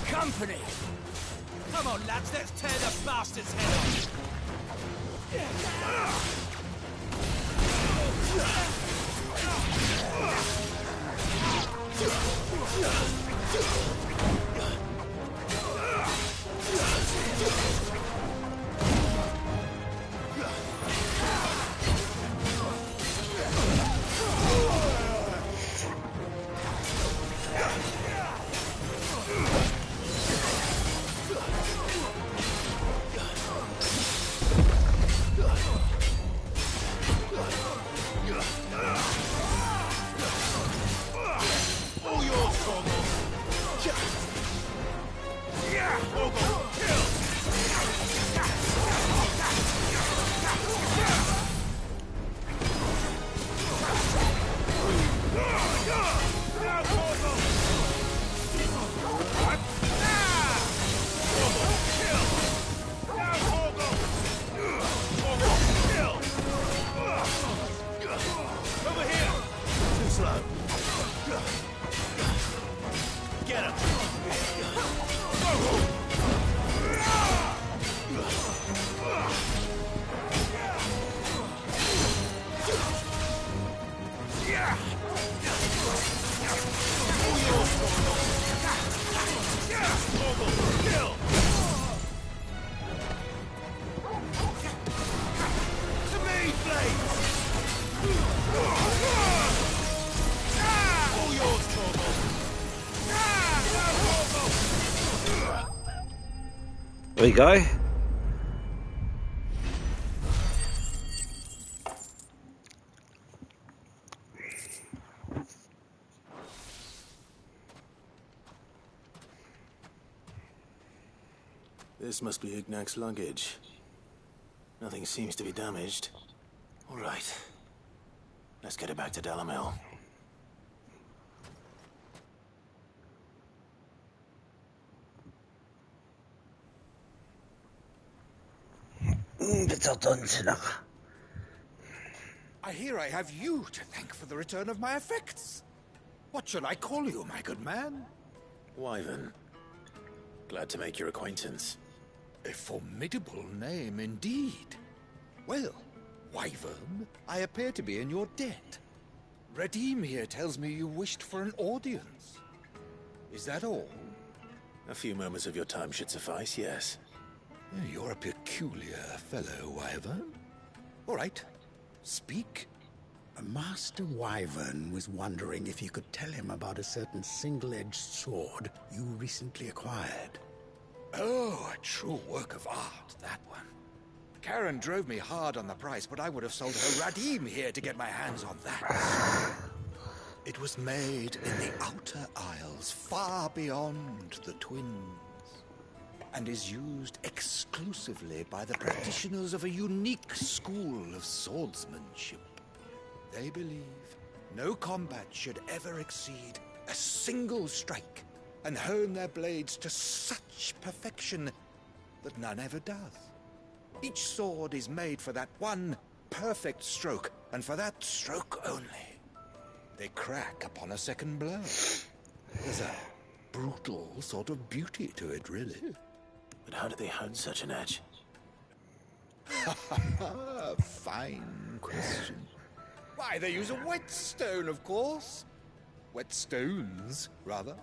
Company! Come on, lads, let's tear the bastard's head off! There we go. This must be Ignac's luggage. Nothing seems to be damaged. All right. Let's get it back to Dalamil. I hear I have you to thank for the return of my effects. What shall I call you, my good man? Wyvern. Glad to make your acquaintance. A formidable name indeed. Well, Wyvern, I appear to be in your debt. Redeem here tells me you wished for an audience. Is that all? A few moments of your time should suffice, yes. You're a peculiar fellow, Wyvern. All right, speak. Master Wyvern was wondering if you could tell him about a certain single-edged sword you recently acquired. Oh, a true work of art, that one. Karen drove me hard on the price, but I would have sold her Radim here to get my hands on that. It was made in the Outer Isles, far beyond the Twins, and is used exclusively by the practitioners of a unique school of swordsmanship. They believe no combat should ever exceed a single strike, and hone their blades to such perfection that none ever does. Each sword is made for that one perfect stroke, and for that stroke only. They crack upon a second blow. There's a brutal sort of beauty to it, really. But how do they hone such an edge? Fine question. Why, they use a whetstone, of course. Whetstones, rather.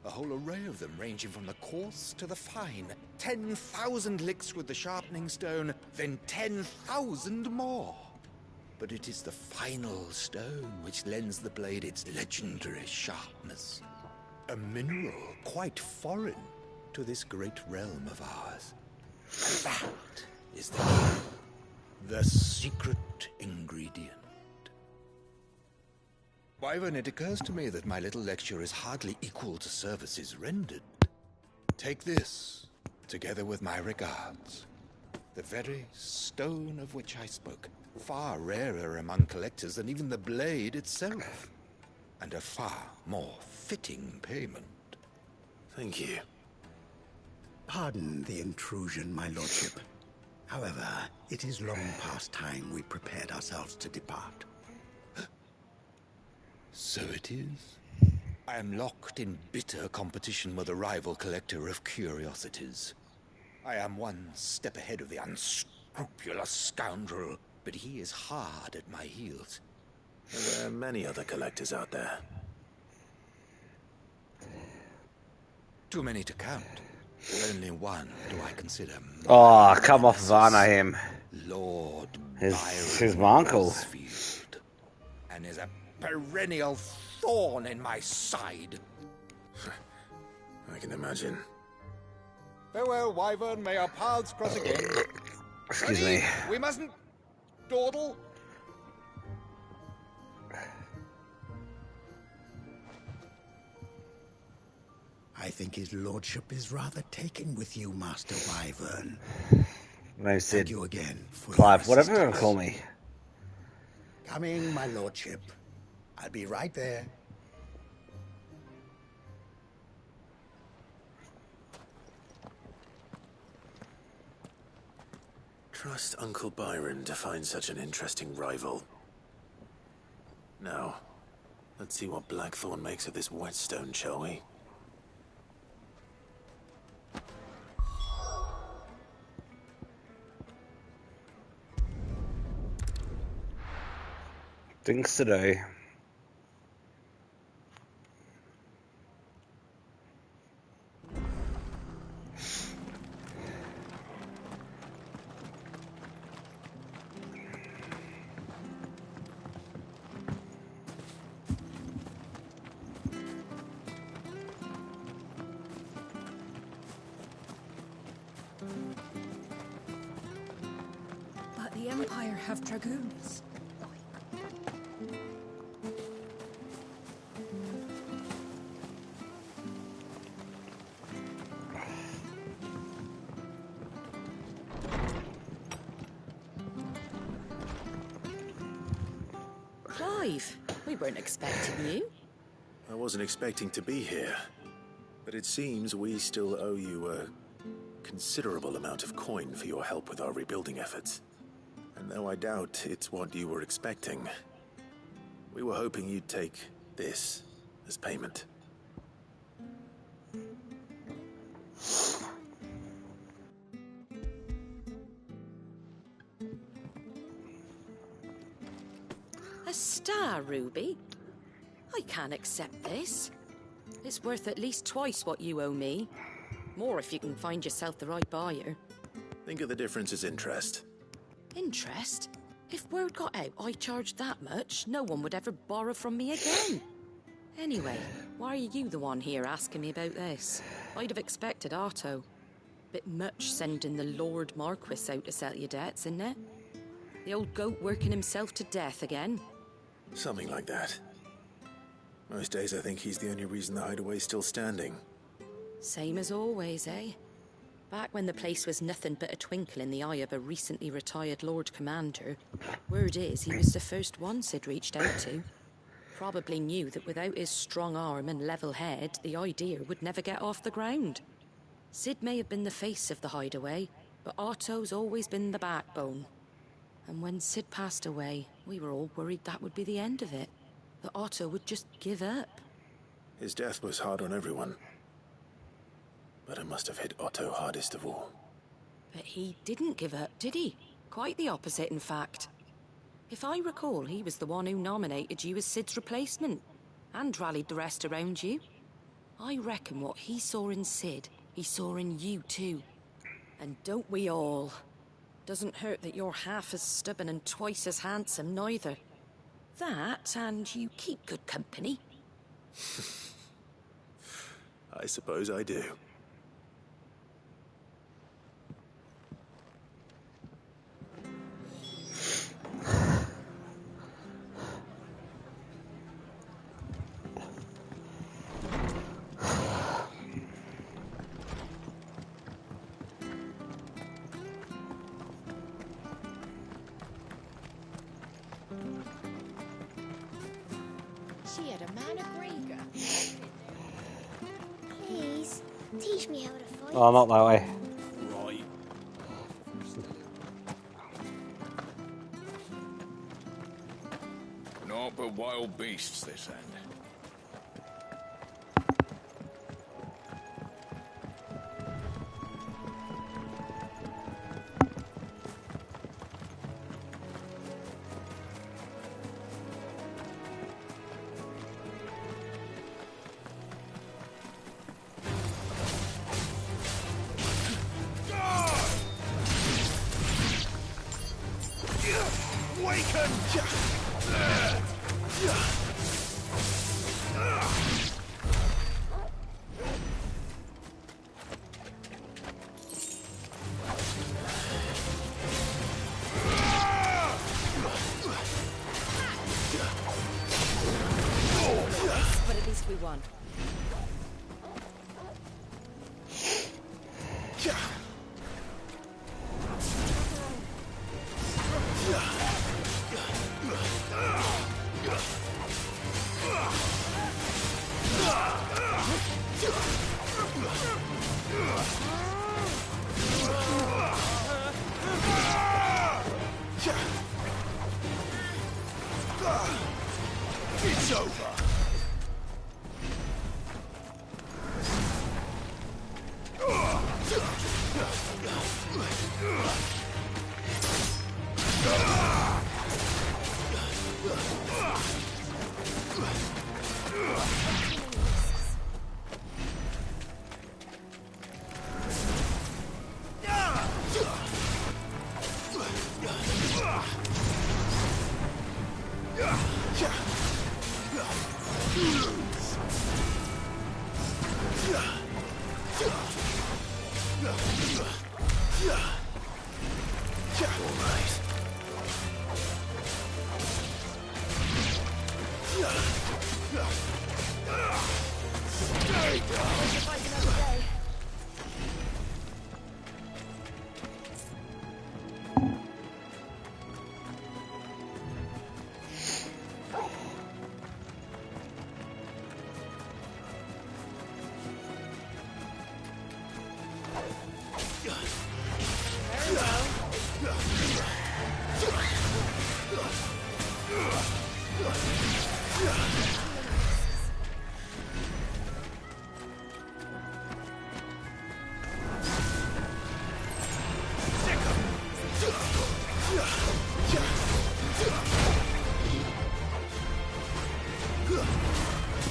A whole array of them, ranging from the coarse to the fine. 10,000 licks with the sharpening stone, then 10,000 more. But it is the final stone which lends the blade its legendary sharpness. A mineral quite foreign to this great realm of ours. And that is the secret ingredient. Wyvern, it occurs to me that my little lecture is hardly equal to services rendered. Take this, together with my regards. The very stone of which I spoke, far rarer among collectors than even the blade itself, and a far more fitting payment. Thank you. Pardon the intrusion, my lordship. However, it is long past time we prepared ourselves to depart. So it is. I am locked in bitter competition with a rival collector of curiosities. I am one step ahead of the unscrupulous scoundrel, but he is hard at my heels. There are many other collectors out there. Too many to count. Only one do I consider. Oh, come off Varna him. Lord His uncle. Rosfield, and is a perennial thorn in my side. I can imagine. Farewell, Wyvern. May our paths cross again. Excuse Ready? me. We mustn't dawdle. I think his lordship is rather taken with you, Master Wyvern. No, Sid. Thank you again for Clive, your whatever you assistance. call me. Coming, my lordship. I'll be right there. Trust Uncle Byron to find such an interesting rival. Now, let's see what Blackthorn makes of this whetstone, shall we? Things to do. Empire have dragoons? Clive, we weren't expecting you. I wasn't expecting to be here, but it seems we still owe you a considerable amount of coin for your help with our rebuilding efforts. And though I doubt it's what you were expecting, we were hoping you'd take this as payment. A star ruby? I can't accept this. It's worth at least twice what you owe me. More if you can find yourself the right buyer. Think of the difference as interest. Interest? If word got out I charged that much, no one would ever borrow from me again. Anyway, why are you the one here asking me about this? I'd have expected Otto. Bit much sending the Lord Marquis out to settle your debts, isn't it? The old goat working himself to death again. Something like that. Most days I think he's the only reason the hideaway's still standing. Same as always, eh? Back when the place was nothing but a twinkle in the eye of a recently retired Lord Commander, word is he was the first one Sid reached out to. Probably knew that without his strong arm and level head, the idea would never get off the ground. Sid may have been the face of the hideaway, but Otto's always been the backbone. And when Sid passed away, we were all worried that would be the end of it. That Otto would just give up. His death was hard on everyone. But it must have hit Otto hardest of all. But he didn't give up, did he? Quite the opposite, in fact. If I recall, he was the one who nominated you as Sid's replacement, and rallied the rest around you. I reckon what he saw in Sid, he saw in you too. And don't we all? Doesn't hurt that you're half as stubborn and twice as handsome, neither. That, and you keep good company. I suppose I do. She had a man of Grieger. Please, teach me how to fight. Oh, not that way. Right. Naught but wild beasts, this end. But at least we won. It's over.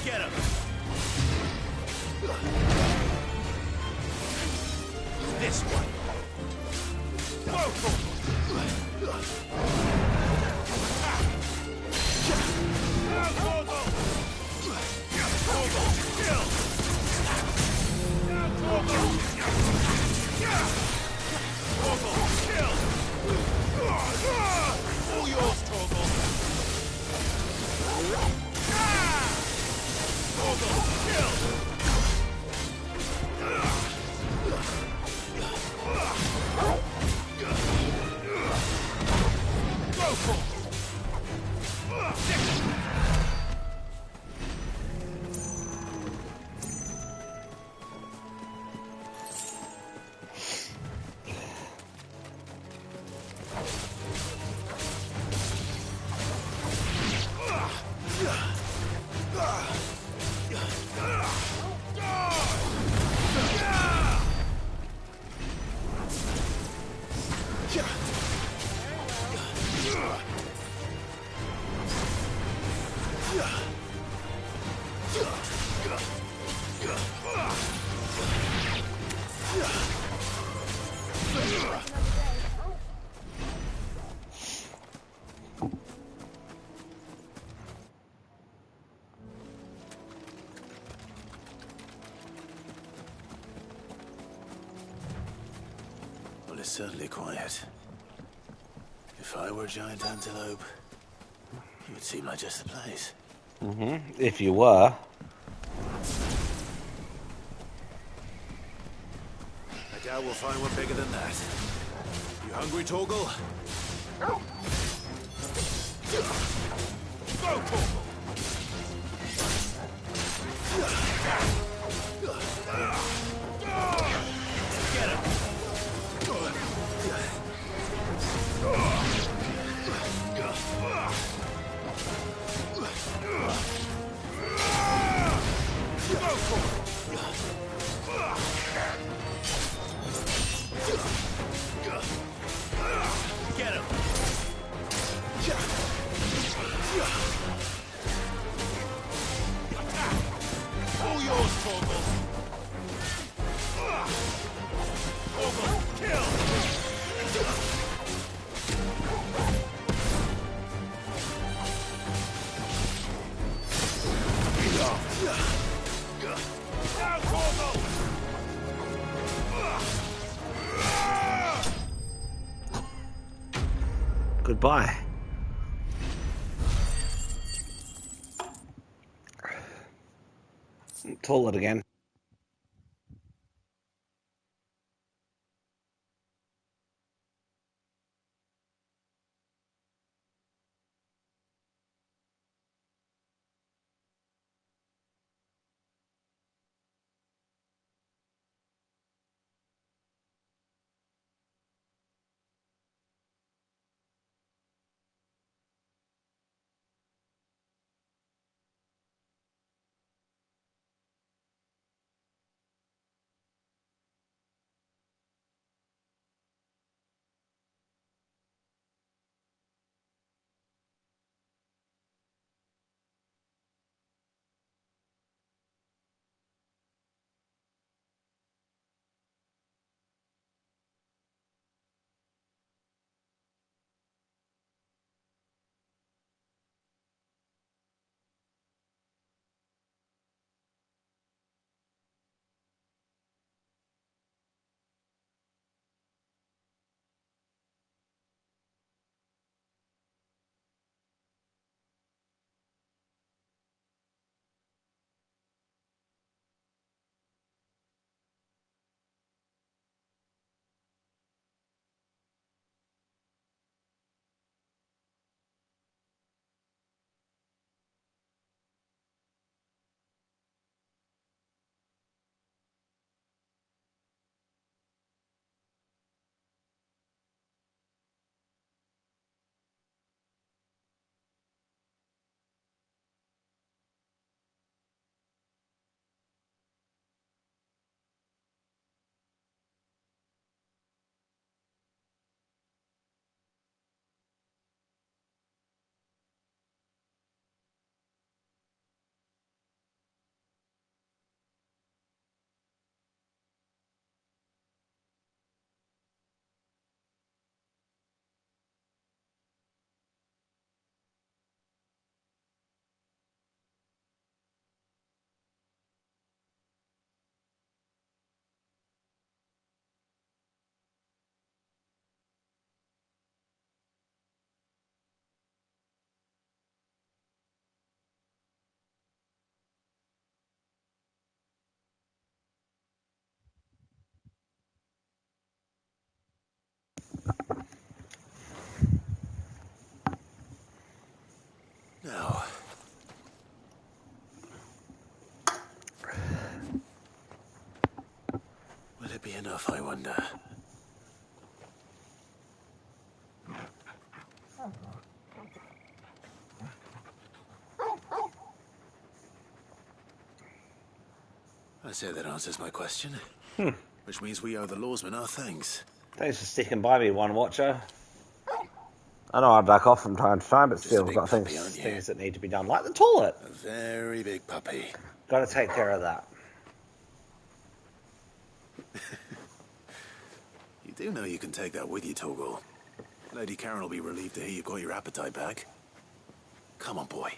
Get him! This one! All yours, Torgal! Well, it's certainly quiet. If I were a giant antelope, it would seem like just the place. If you were. I doubt we'll find one bigger than that. You hungry, Torgal? Go, Torgal! Get him! Get him! All yours, Torgal! Torgal, kill! Now, Torgal! Goodbye. Toilet again. be enough, I wonder? I say that answers my question. Which means we owe the lawsmen our thanks. Thanks for sticking by me, One Watcher. I know I duck off from time to time, but still, we've got things that need to be done, like the toilet. A very big puppy. Got to take care of that. You do know you can take that with you, Torgal. Lady Karen will be relieved to hear you've got your appetite back. Come on, boy.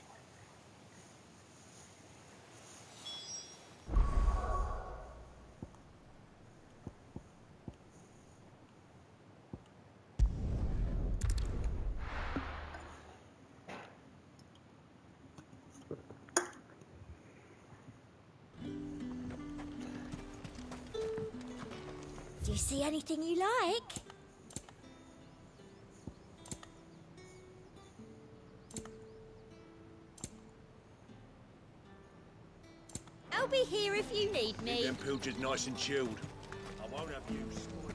Do you see anything you like? I'll be here if you need me. Keep them pilgers nice and chilled. I won't have you spoiled.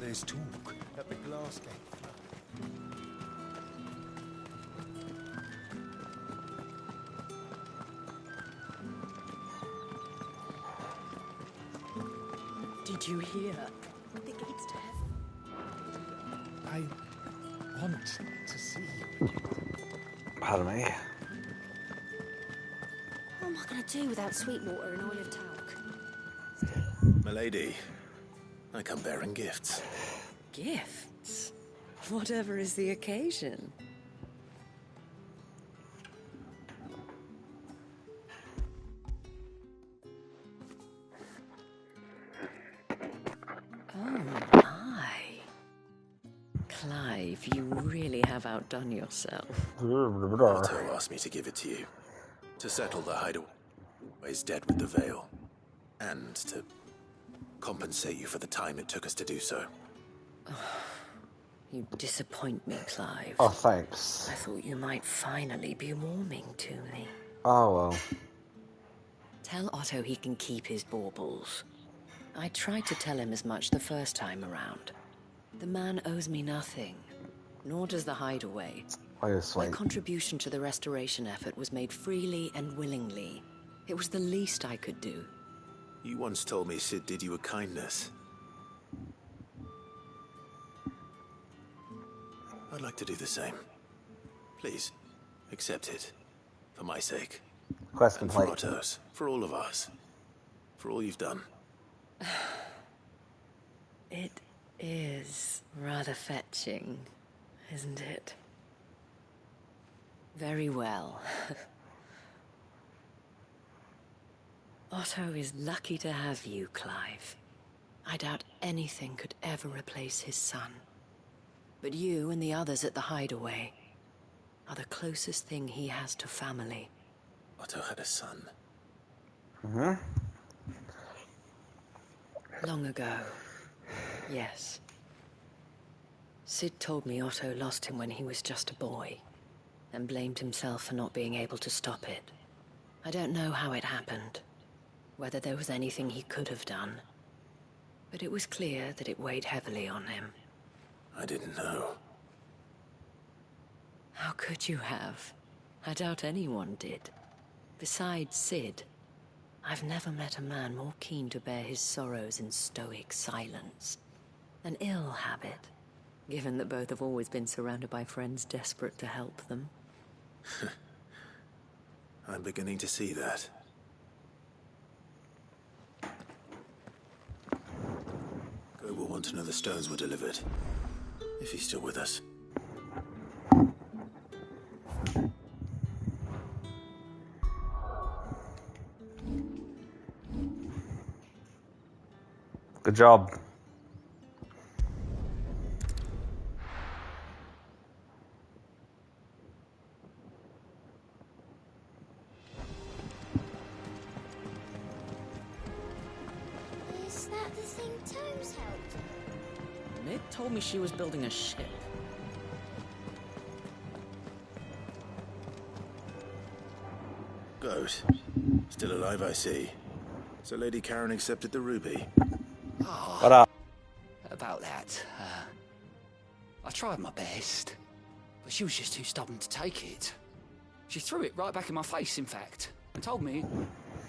There's talk at the glass gate. Did you hear? The gates to heaven. I want to see you again. Pardon me. What am I going to do without Sweetwater and oil of talc? Milady, I come bearing gifts. Gifts? Whatever is the occasion. Oh my. Clive, you really have outdone yourself. Otto asked me to give it to you. To settle the hideaway's debt with the veil. And to compensate you for the time it took us to do so. You disappoint me, Clive. Oh, thanks. I thought you might finally be warming to me. Oh, well. Tell Otto he can keep his baubles. I tried to tell him as much the first time around. The man owes me nothing, nor does the hideaway. Oh, you're sweet. My contribution to the restoration effort was made freely and willingly. It was the least I could do. You once told me Sid did you a kindness. I'd like to do the same. Please, accept it. For my sake. Quest and complete. for Otto's. For all of us. For all you've done. It is rather fetching, isn't it? Very well. Otto is lucky to have you, Clive. I doubt anything could ever replace his son. But you and the others at the hideaway are the closest thing he has to family. Otto had a son. Long ago, yes. Sid told me Otto lost him when he was just a boy, and blamed himself for not being able to stop it. I don't know how it happened, whether there was anything he could have done, but it was clear that it weighed heavily on him. I didn't know. How could you have? I doubt anyone did. Besides Sid, I've never met a man more keen to bear his sorrows in stoic silence. An ill habit, given that both have always been surrounded by friends desperate to help them. I'm beginning to see that. Go will want to know the stones were delivered. If he's still with us. Good job. Is that the thing Tomes helped? Nick told me she was building a ship. Goat. Still alive, I see. So Lady Karen accepted the ruby? Oh, What up? about that, I tried my best, but she was just too stubborn to take it. She threw it right back in my face, in fact, and told me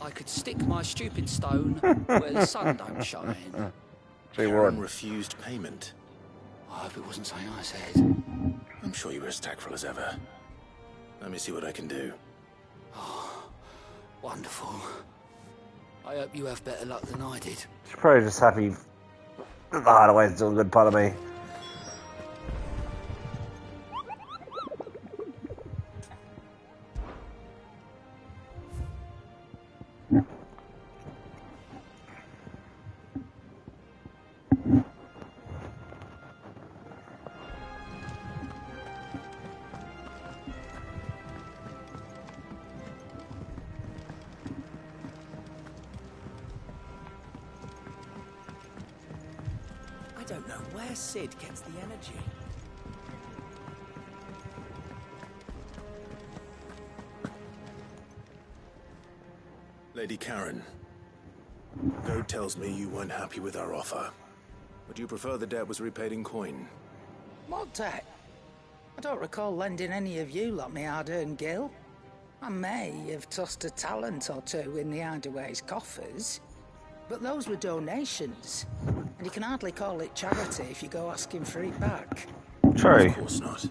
I could stick my stupid stone where the sun don't shine. Karen refused payment. I hope it wasn't something I said. I'm sure you were as tactful as ever. Let me see what I can do. Oh, wonderful. I hope you have better luck than I did. She's probably just happy that the hideaway's still a good part of me. I don't know where Sid gets the energy. Lady Karen, Goad tells me you weren't happy with our offer. Would you prefer the debt was repaid in coin? What debt? I don't recall lending any of you lot me hard-earned gil. I may have tossed a talent or two in the Hideaway's coffers, but those were donations, and you can hardly call it charity if you go asking for it back. True. Of course not.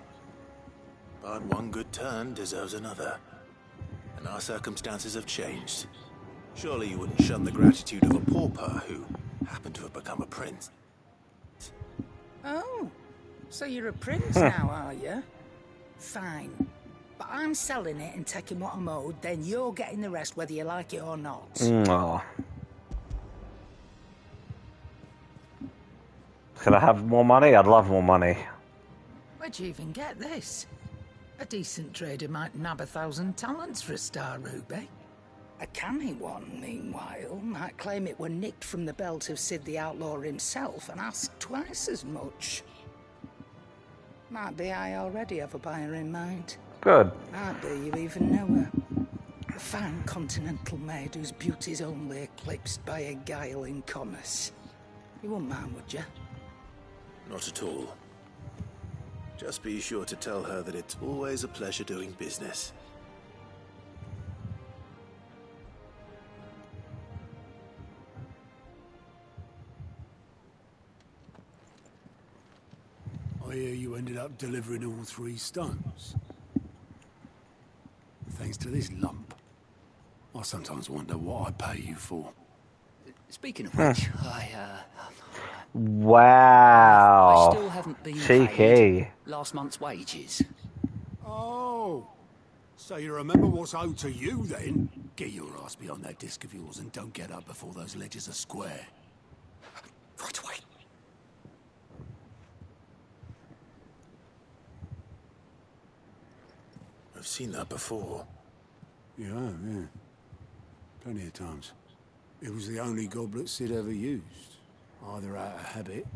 But one good turn deserves another. And our circumstances have changed. Surely you wouldn't shun the gratitude of a pauper who happened to have become a prince. Oh, so you're a prince now, are you? Fine. But I'm selling it and taking what I'm owed, then you're getting the rest whether you like it or not. Oh. Can I have more money? I'd love more money. Where'd you even get this? A decent trader might nab 1,000 talents for a star ruby. A canny one, meanwhile, might claim it were nicked from the belt of Sid the Outlaw himself and ask twice as much. Might be I already have a buyer in mind. Good. Might be you even know her. A fine continental maid whose beauty's only eclipsed by a guile in commerce. You wouldn't mind, would you? Not at all. Just be sure to tell her that it's always a pleasure doing business. I hear you ended up delivering all 3 stones. Thanks to this lump. I sometimes wonder what I pay you for. Speaking of which, Wow. I still haven't been Cheeky. paid last month's wages. Oh, so you remember what's owed to you then? Get your ass behind that disc of yours and don't get up before those ledgers are square. Right away. I've seen that before. You have, yeah. Plenty of times. It was the only goblet Sid ever used. Either out of habit,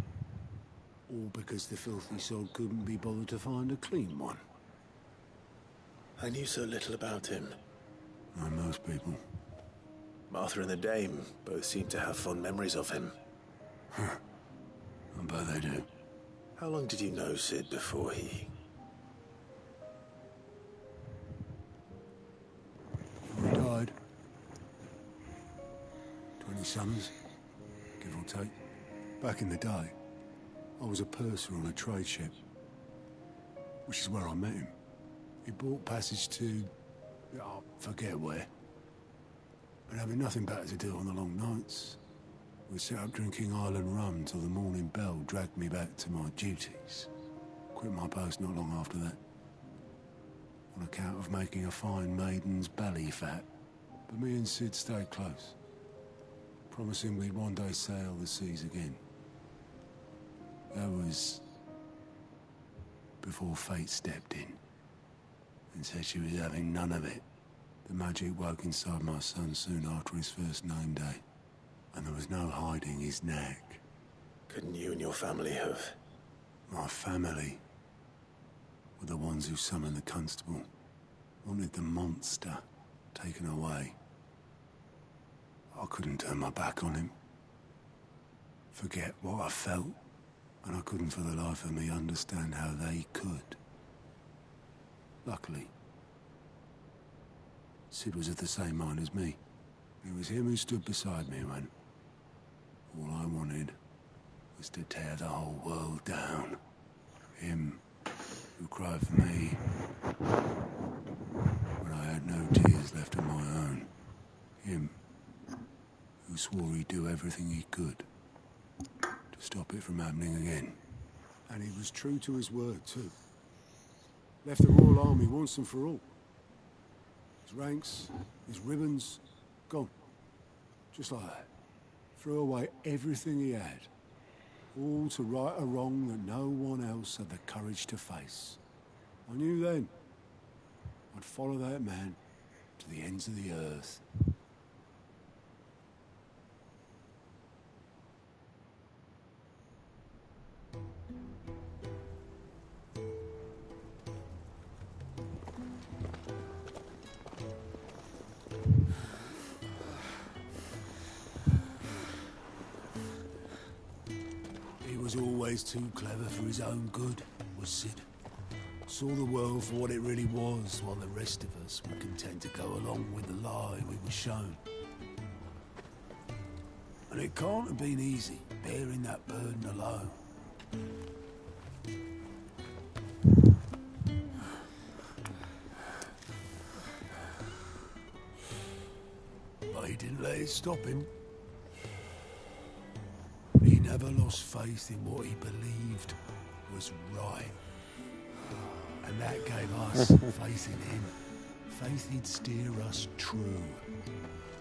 or because the filthy sod couldn't be bothered to find a clean one. I knew so little about him. Like most people. Martha and the Dame both seem to have fond memories of him. I bet they do. How long did you know Sid before he... He died. 20 summers, give or take. Back in the day, I was a purser on a trade ship, which is where I met him. He bought passage to... I forget where. But having nothing better to do on the long nights, we sat up drinking Island rum till the morning bell dragged me back to my duties. Quit my post not long after that. On account of making a fine maiden's belly fat. But me and Sid stayed close, promising we'd one day sail the seas again. That was before fate stepped in and said she was having none of it. The magic woke inside my son soon after his first name day, and there was no hiding his knack. Couldn't you and your family have... My family were the ones who summoned the constable, wanted the monster taken away. I couldn't turn my back on him. Forget what I felt, and I couldn't for the life of me understand how they could. Luckily, Sid was of the same mind as me. It was him who stood beside me when all I wanted was to tear the whole world down. Him who cried for me when I had no tears left of my own. Him who swore he'd do everything he could to stop it from happening again. And he was true to his word, too. Left the Royal Army once and for all. His ranks, his ribbons, gone. Just like that. Threw away everything he had. All to right a wrong that no one else had the courage to face. I knew then I'd follow that man to the ends of the earth. He was always too clever for his own good, was Sid. Saw the world for what it really was, while the rest of us were content to go along with the lie we were shown. And it can't have been easy, bearing that burden alone. But he didn't let it stop him. He never lost faith in what he believed was right. And that gave us faith in him. Faith he'd steer us true.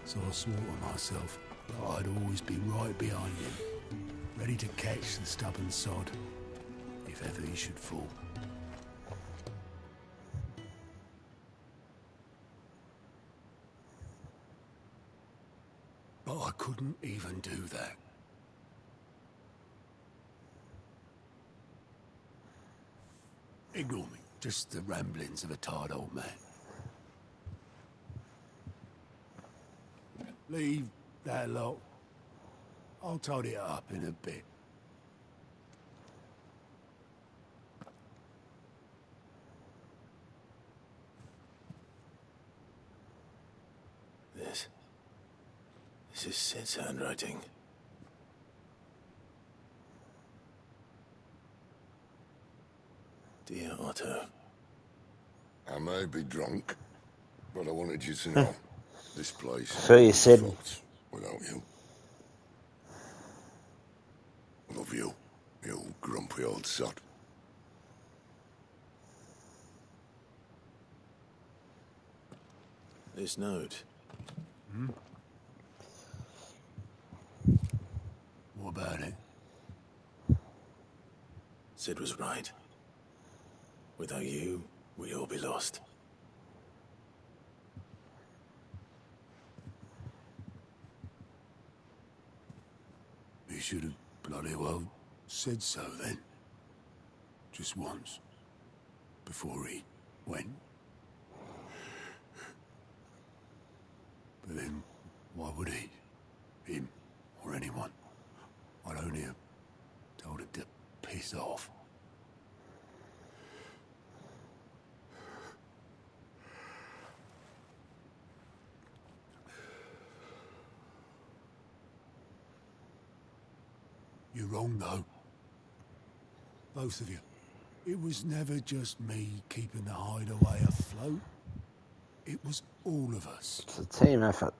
So I swore to myself that I'd always be right behind him, ready to catch the stubborn sod, if ever he should fall. But I couldn't even do that. Ignore me. Just the ramblings of a tired old man. Leave that lot. I'll tidy it up in a bit. This is Sid's handwriting. Dear Otto. I may be drunk, but I wanted you to know this place So you said fucked without you. Love you, you grumpy old sod. This note. What about it? Sid was right. Without you, we'd all be lost. He should have bloody well said so then. Just once. Before he went. But then, why would he? Him, or anyone? I'd only have told him to piss off. You're wrong, though. Both of you. It was never just me keeping the hideaway afloat. It was all of us. It's a team effort.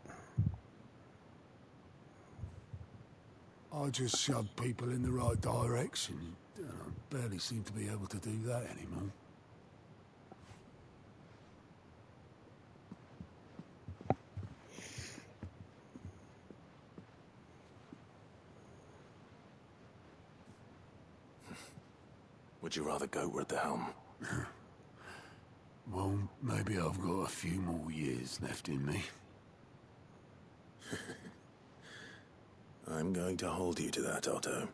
I just shoved people in the right direction. I barely seem to be able to do that anymore. Would you rather goat at the helm? Well, maybe I've got a few more years left in me. I'm going to hold you to that, Otto.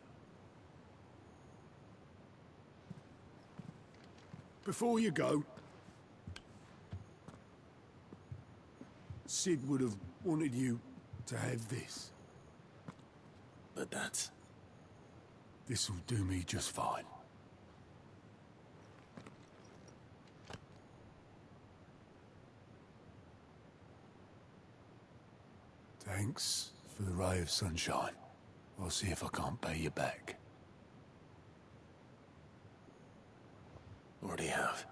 Before you go, Sid would have wanted you to have this. But that's... This'll do me just fine. Thanks for the ray of sunshine. I'll see if I can't pay you back. Already have.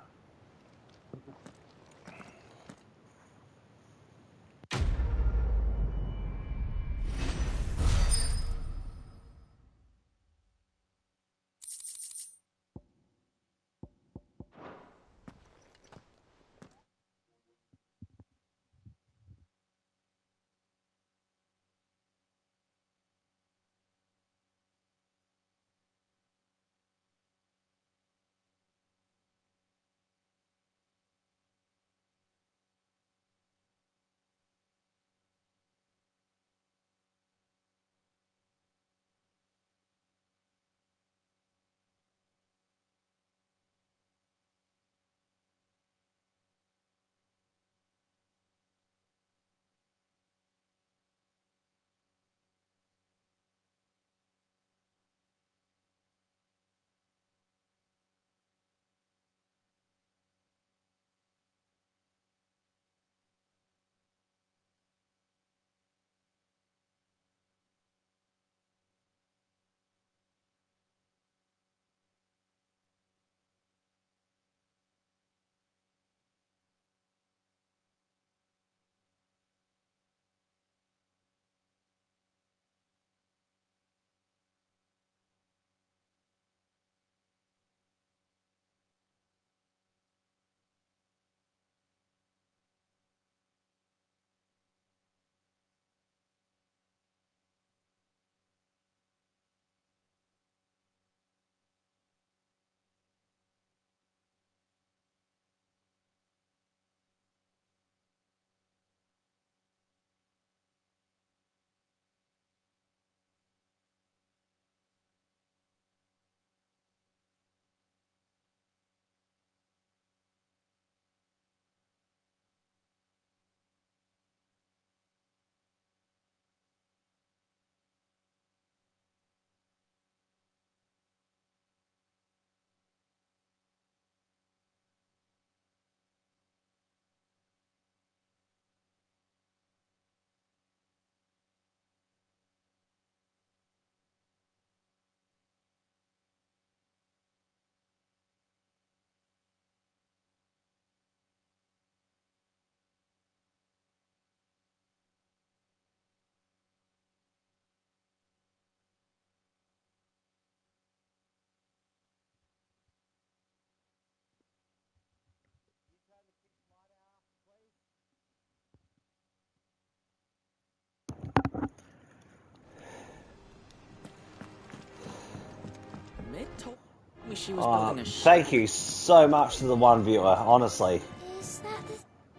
Wish she was building a thank you so much to the one viewer, honestly. Is that the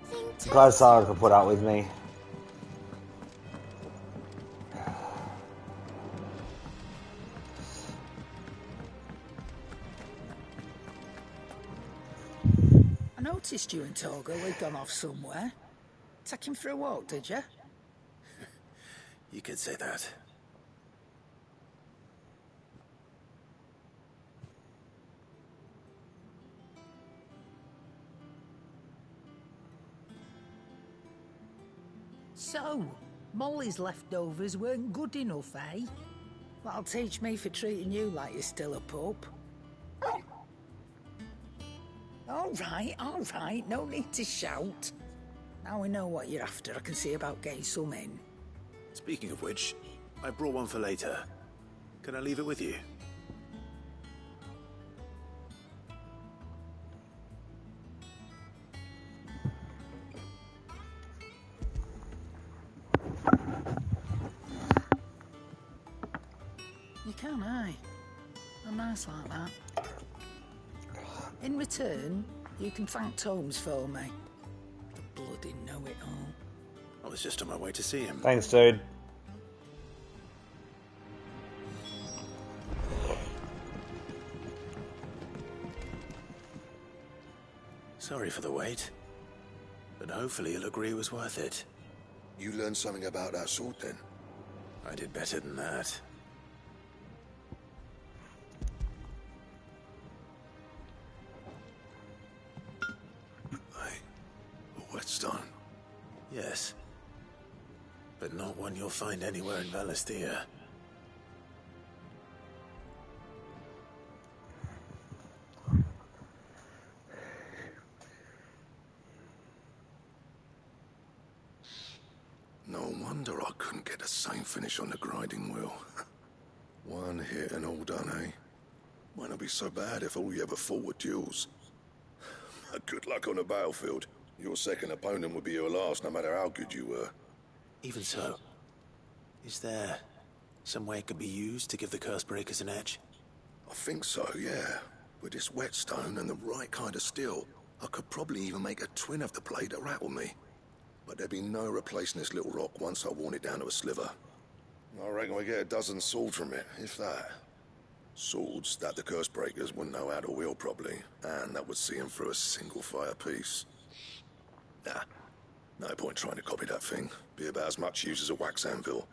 thing to Glad someone could put up with me. I noticed you and Toga had gone off somewhere. Take him for a walk, did you? You could say that. So, Molly's leftovers weren't good enough, eh? That'll teach me for treating you like you're still a pup. All right, no need to shout. Now we know what you're after, I can see about getting some in. Speaking of which, I brought one for later. Can I leave it with you? You can, aye. I'm nice like that. In return, you can thank Tomes for me. The bloody know-it-all. I was just on my way to see him. Thanks, dude. Sorry for the wait, but hopefully you'll agree it was worth it. You learned something about that sword, then? I did better than that. A whetstone? Yes. But not one you'll find anywhere in Valisthea. No wonder I couldn't get the same finish on the grinding wheel. One hit and all done, eh? Might not be so bad if all you ever fought were duels. Good luck on the battlefield. Your second opponent would be your last, no matter how good you were. Even so, is there some way it could be used to give the curse breakers an edge? I think so, yeah. With this whetstone and the right kind of steel, I could probably even make a twin of the blade that rattled me. But there'd be no replacing this little rock once I worn it down to a sliver. I reckon we get a dozen swords from it, if that. Swords that the curse breakers wouldn't know how to wield properly, and that would see them through a single fire piece. Nah, no point trying to copy that thing. Be about as much use as a wax anvil.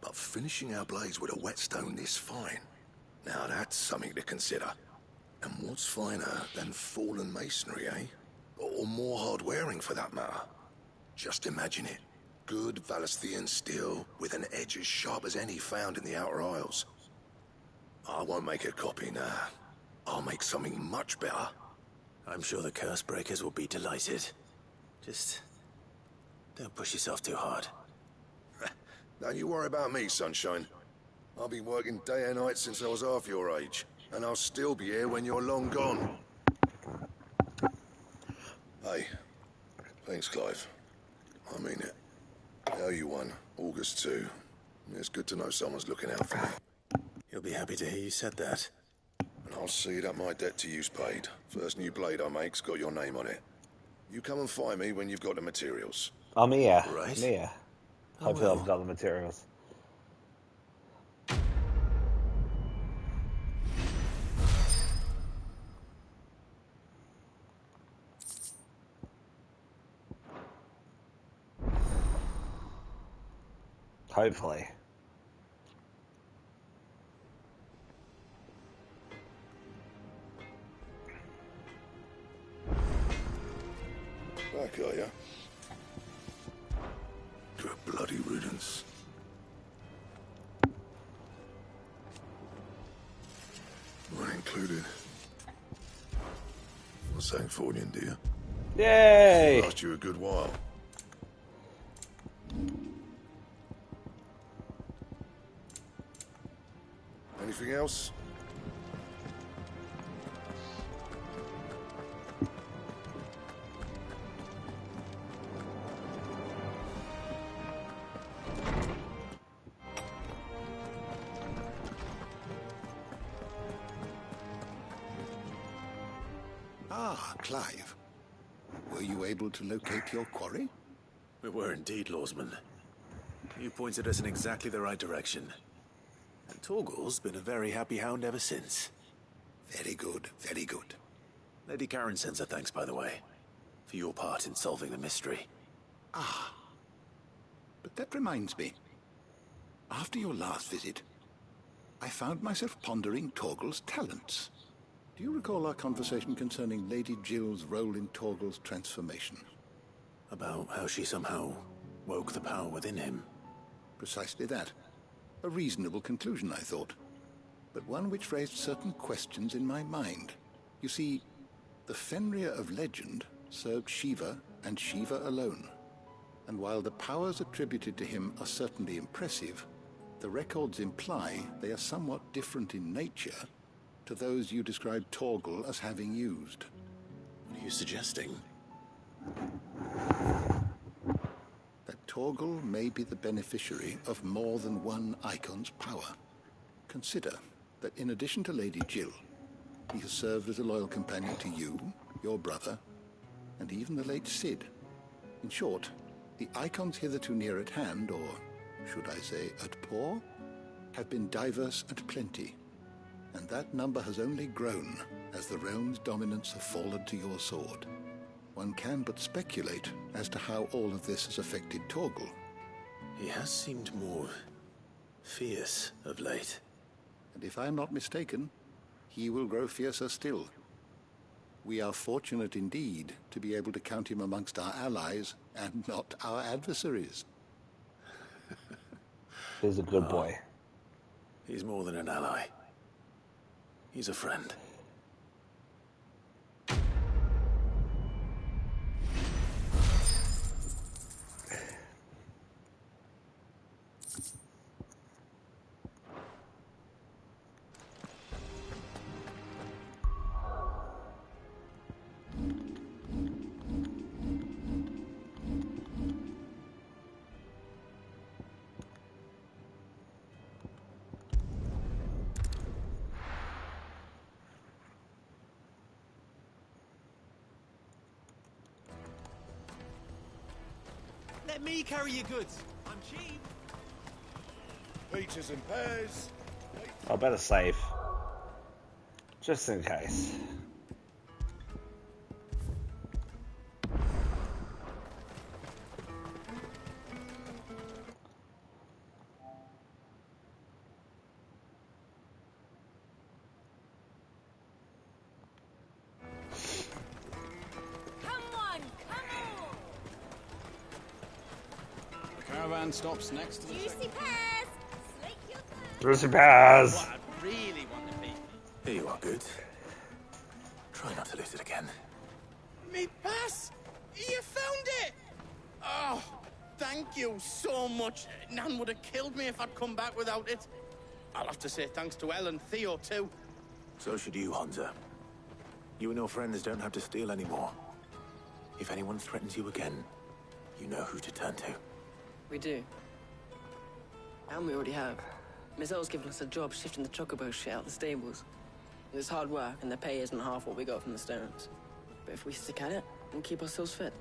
But finishing our blades with a whetstone this fine, now that's something to consider. And what's finer than fallen masonry, eh? Or more hard-wearing, for that matter. Just imagine it. Good Valisthean steel with an edge as sharp as any found in the Outer Isles. I won't make a copy now. I'll make something much better. I'm sure the curse breakers will be delighted. Just don't push yourself too hard. Don't you worry about me, sunshine. I've been working day and night since I was half your age, and I'll still be here when you're long gone. Hey, thanks, Clive. I mean it. I owe you one, August 2. It's good to know someone's looking out for me. He'll be happy to hear you said that. And I'll see that my debt to you's paid. First new blade I make's got your name on it. You come and find me when you've got the materials. I'm here. Right. I'm here. Hopefully I've got the materials. Hopefully. Back, are ya? To a bloody riddance. Mine included. What's that for you, dear? Yay! Last you a good while. Anything else? Ah, Clive. Were you able to locate your quarry? We were indeed, Lawsman. You pointed us in exactly the right direction. And Torgal's been a very happy hound ever since. Very good, very good. Lady Karen sends her thanks, by the way, for your part in solving the mystery. Ah. But that reminds me. After your last visit, I found myself pondering Torgal's talents. Do you recall our conversation concerning Lady Jill's role in Torgal's transformation? About how she somehow woke the power within him. Precisely that. A reasonable conclusion, I thought, but one which raised certain questions in my mind. You see, the Fenrir of legend served Shiva and Shiva alone. And while the powers attributed to him are certainly impressive, the records imply they are somewhat different in nature to those you described Torgal as having used. What are you suggesting? That Torgal may be the beneficiary of more than one icon's power. Consider that in addition to Lady Jill, he has served as a loyal companion to you, your brother, and even the late Cid. In short, the icons hitherto near at hand, or should I say at paw, have been diverse and plenty, and that number has only grown as the realm's dominance have fallen to your sword. one can but speculate as to how all of this has affected Torgal. He has seemed more fierce of late. And if I am not mistaken, he will grow fiercer still. We are fortunate indeed to be able to count him amongst our allies and not our adversaries. He's a good boy. He's more than an ally. He's a friend. Let me carry your goods. I'm cheap. Peaches and pears. I better save. Just in case. Caravan stops next to the Juicy pears! Slake your Juicy pears! What I really want to be. Here you are, Goods. Try not to lose it again. Me pass! You found it! Oh, thank you so much. Nan would have killed me if I'd come back without it. I'll have to say thanks to Elle and Theo, too. So should you, Hunter. You and your friends don't have to steal anymore. If anyone threatens you again, you know who to turn to. We do. And we already have. Miss Earl's given us a job shifting the chocobo shit out the stables. It's hard work, and the pay isn't half what we got from the Stones. But if we stick at it, we'll keep ourselves fit.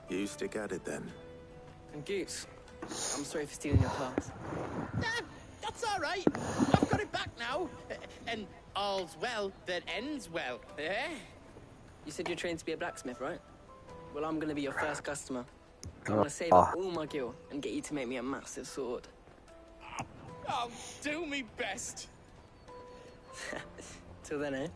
You stick at it, then. And Goose, I'm sorry for stealing your class. That's all right. I've got it back now. And all's well that ends well, eh? You said you're trained to be a blacksmith, right? Well, I'm gonna be your first customer. I'm gonna save up all my gil and get you to make me a massive sword. I'll do me best. Till then, eh?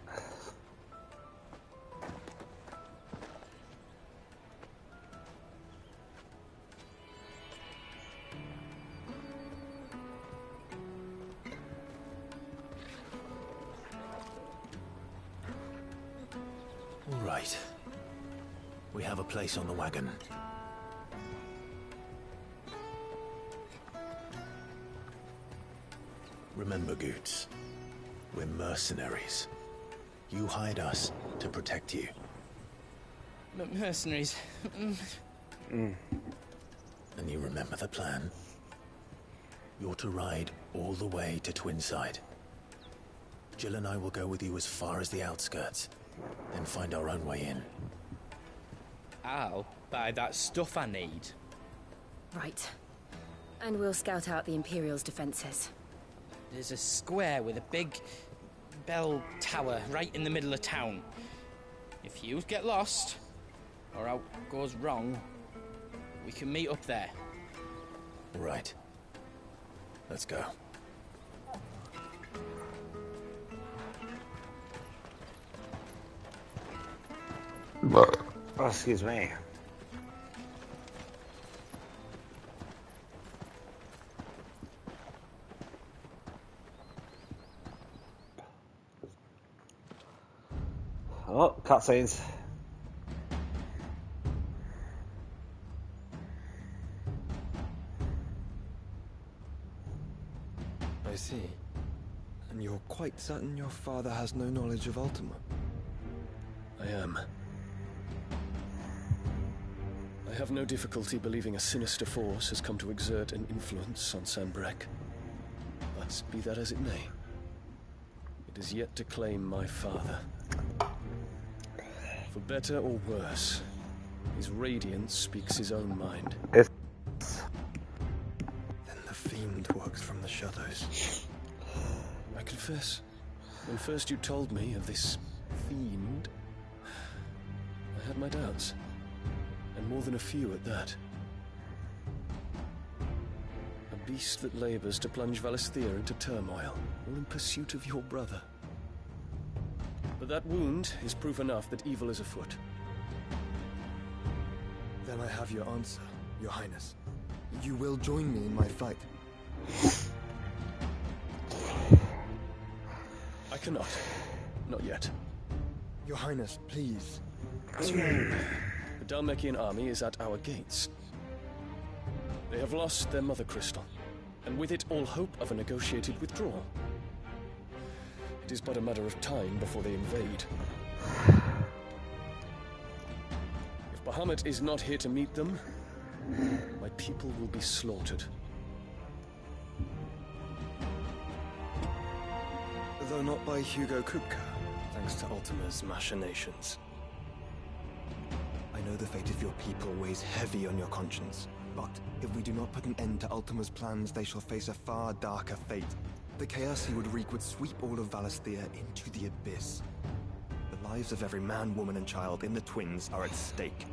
All right. We have a place on the wagon. Remember, Goots, we're mercenaries. You hired us to protect you. Mercenaries. And you remember the plan? You're to ride all the way to Twinside. Jill and I will go with you as far as the outskirts, then find our own way in. I'll buy that stuff I need. Right. And we'll scout out the Imperial's defenses. There's a square with a big bell tower right in the middle of town. If you get lost, or out goes wrong, we can meet up there. Right. Let's go. Oh, excuse me. Oh, cutscenes. I see. And you're quite certain your father has no knowledge of Ultima? I am. I have no difficulty believing a sinister force has come to exert an influence on Sanbreque. But be that as it may, it is yet to claim my father. For better or worse, his radiance speaks his own mind. Then the fiend works from the shadows. I confess, when first you told me of this fiend, I had my doubts. And more than a few at that. A beast that labors to plunge Valisthea into turmoil, all in pursuit of your brother. But that wound is proof enough that evil is afoot. Then I have your answer, Your Highness. You will join me in my fight. I cannot. Not yet. Your Highness, please. The Dhalmekian army is at our gates. They have lost their mother crystal, and with it all hope of a negotiated withdrawal. It is but a matter of time before they invade. If Bahamut is not here to meet them, my people will be slaughtered. Though not by Hugo Kupka, thanks to Ultima's machinations. I know the fate of your people weighs heavy on your conscience, but if we do not put an end to Ultima's plans, they shall face a far darker fate. The chaos he would wreak would sweep all of Valisthea into the abyss. The lives of every man, woman, and child in the Twins are at stake.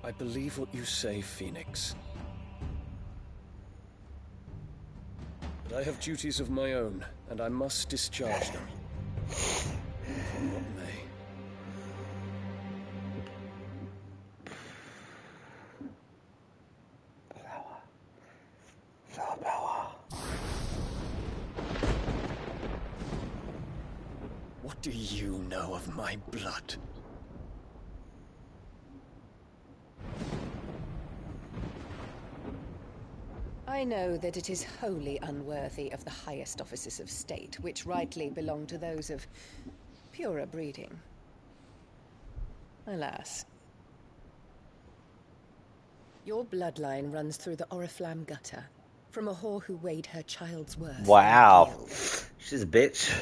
I believe what you say, Phoenix. But I have duties of my own, and I must discharge them. Come what may. What do you know of my blood? I know that it is wholly unworthy of the highest offices of state, which rightly belong to those of purer breeding. Alas. Your bloodline runs through the Oriflamme gutter, from a whore who weighed her child's worth. Wow. She's a bitch.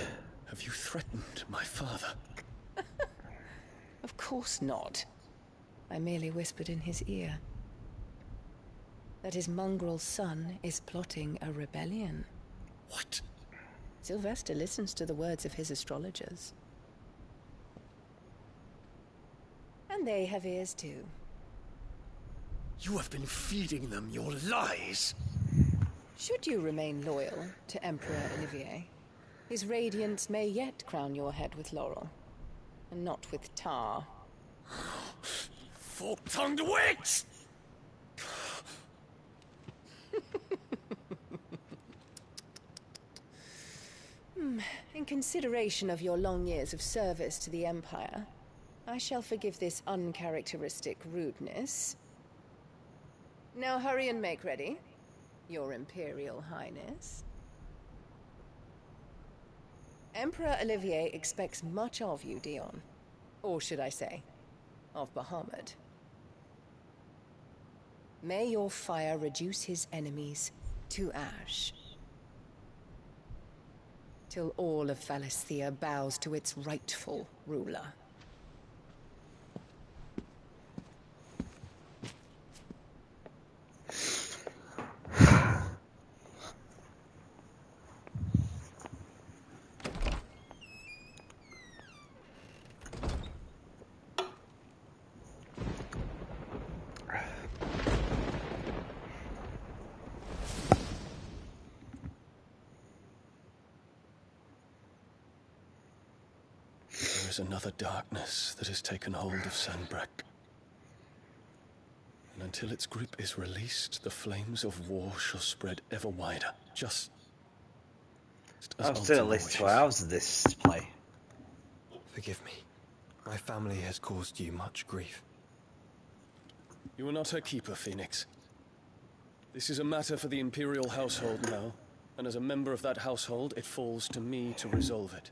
Have you threatened my father? Of course not. I merely whispered in his ear that his mongrel son is plotting a rebellion. What? Sylvester listens to the words of his astrologers. And they have ears too. You have been feeding them your lies. Should you remain loyal to Emperor Olivier, his radiance may yet crown your head with laurel, and not with tar. Fork-tongued witch! In consideration of your long years of service to the Empire, I shall forgive this uncharacteristic rudeness. Now hurry and make ready, Your Imperial Highness. Emperor Olivier expects much of you, Dion. Or should I say, of Bahamut. May your fire reduce his enemies to ash, till all of Valisthea bows to its rightful ruler. There is another darkness that has taken hold of Sanbreque. And until its grip is released, the flames of war shall spread ever wider. Just as I've still at least 2 hours of this play. Forgive me. My family has caused you much grief. You are not her keeper, Phoenix. This is a matter for the Imperial household now, and as a member of that household, it falls to me to resolve it.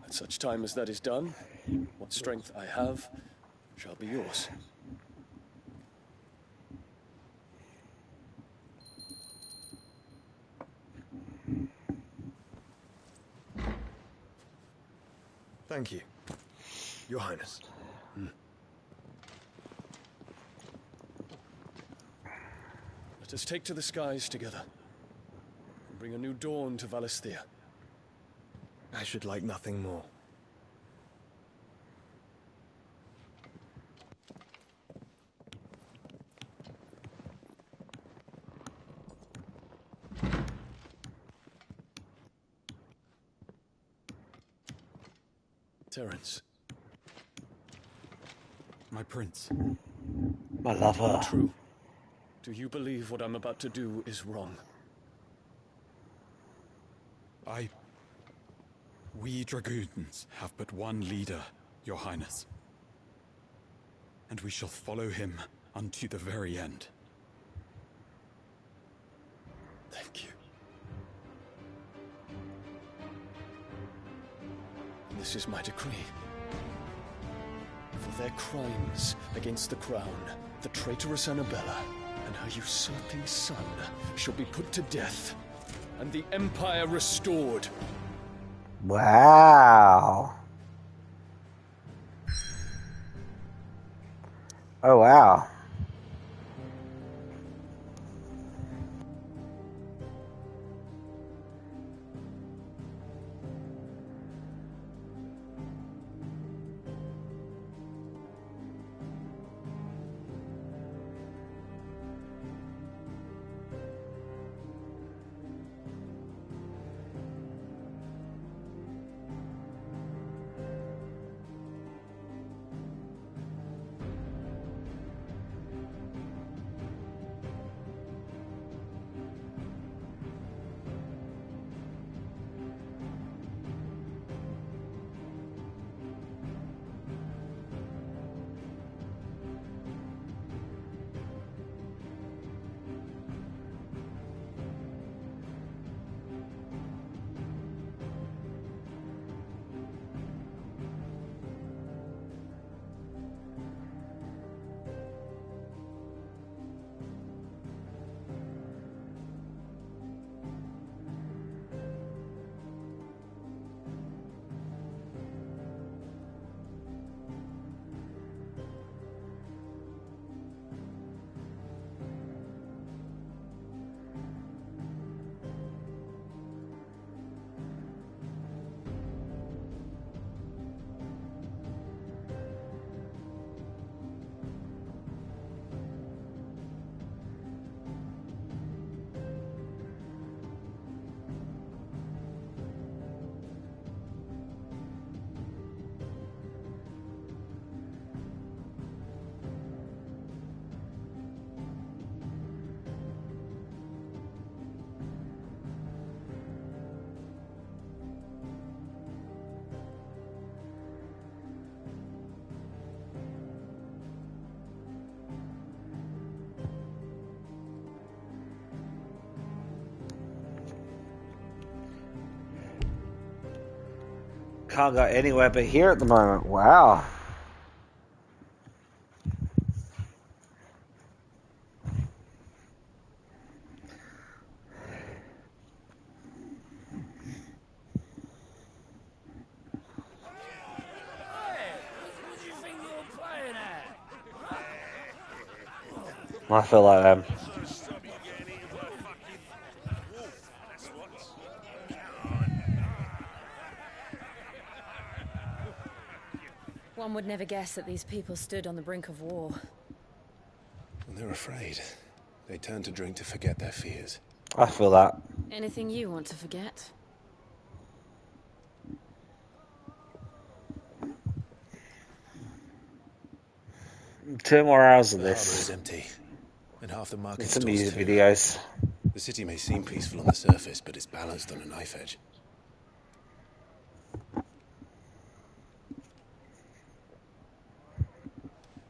At such time as that is done, what strength I have shall be yours. Thank you, Your Highness. Let us take to the skies together, and bring a new dawn to Valisthea. I should like nothing more. Terence. My prince. My lover. True. Do you believe what I'm about to do is wrong? We dragoons have but one leader, Your Highness. And we shall follow him unto the very end. Thank you. This is my decree. For their crimes against the crown, the traitorous Annabella and her usurping son shall be put to death, and the Empire restored. Wow. Oh, wow. Can't go anywhere but here at the moment. Wow. I feel like One would never guess that these people stood on the brink of war. When they're afraid, they turn to drink to forget their fears. I feel that. Anything you want to forget? 2 more hours of The harbor this. is empty, and half the market Some stalls music too. videos. The city may seem peaceful on the surface, but it's balanced on a knife edge.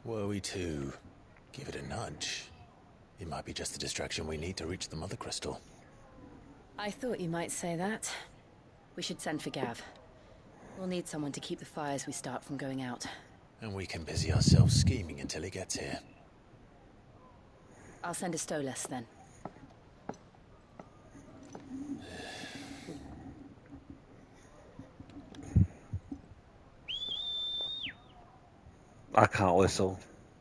Were we to give it a nudge, it might be just the distraction we need to reach the Mother Crystal. I thought you might say that. We should send for Gav. We'll need someone to keep the fires we start from going out. And we can busy ourselves scheming until he gets here. I'll send a Stolas then. I can't whistle.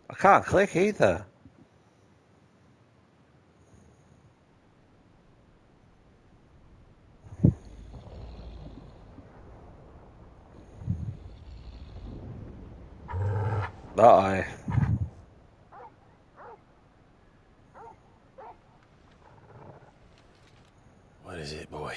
I can't click either. Uh-oh. What is it, boy?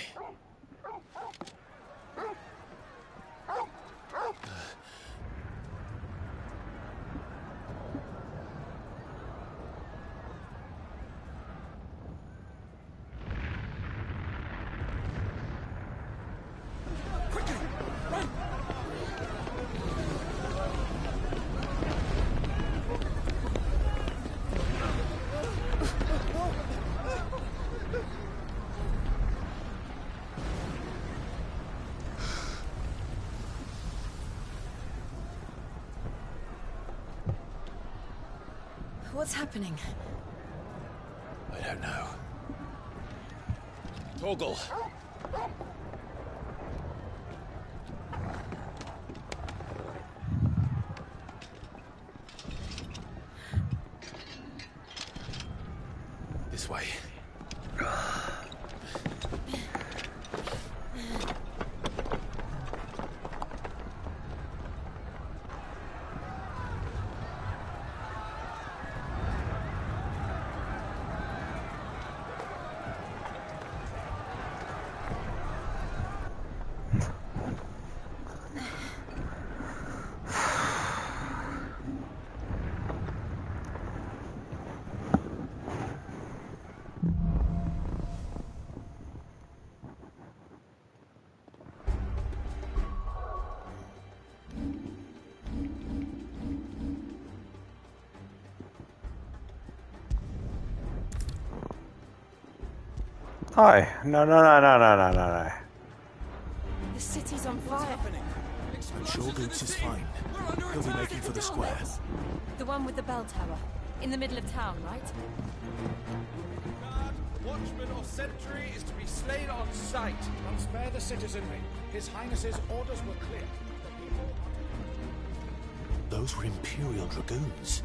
What's happening? I don't know. Torgal! This way. Hi. No. The city's on fire. I'm sure Goots is fine. He'll be making for the square. The one with the bell tower. In the middle of town, right? Guard, watchman or sentry is to be slain on sight. But spare the citizenry. His Highness's orders were clear. Those were Imperial Dragoons.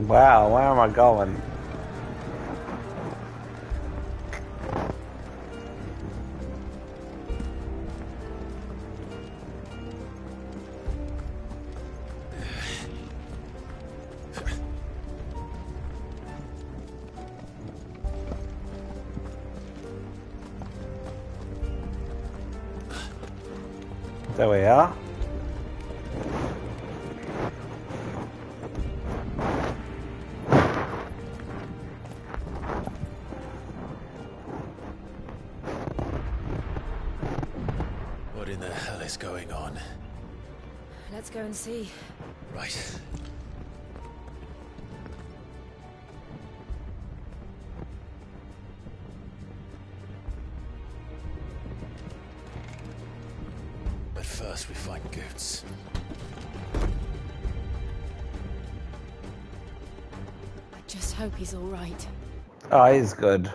Wow, where am I going? There we are. What in the hell is going on? Let's go and see. Right. But first we find Goots. I just hope he's all right. Oh, he's good.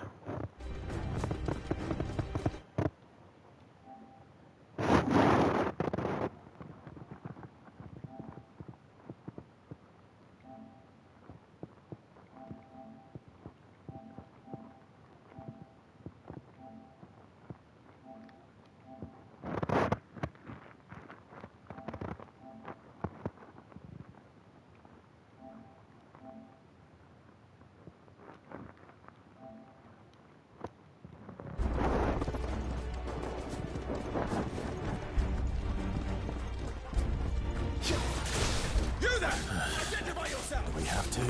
We have to.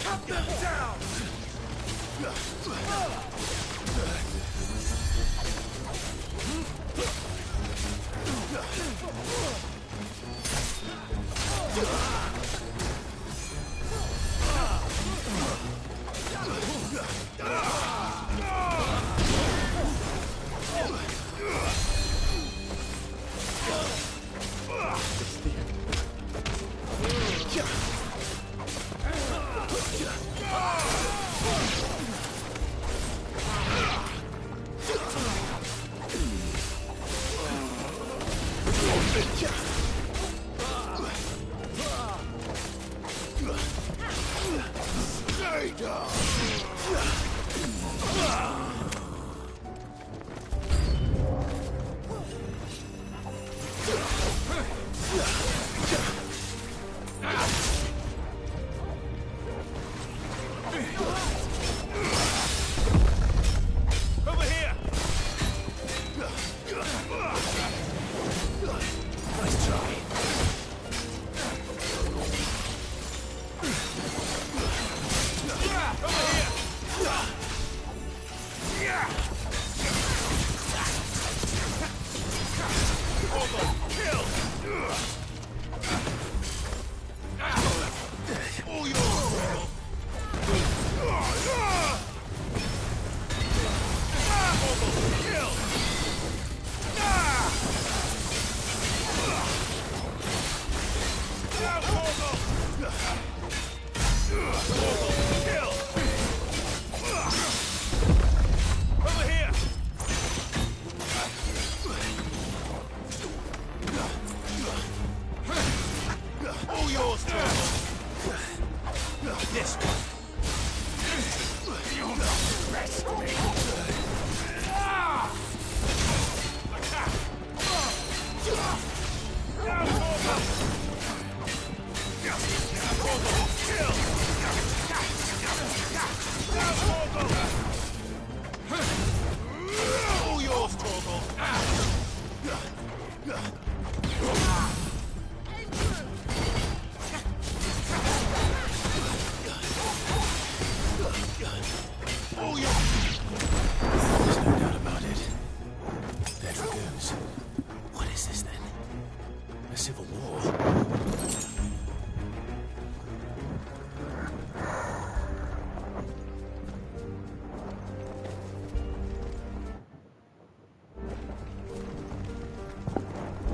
Cut them down! Stay down! Over here! Nice try.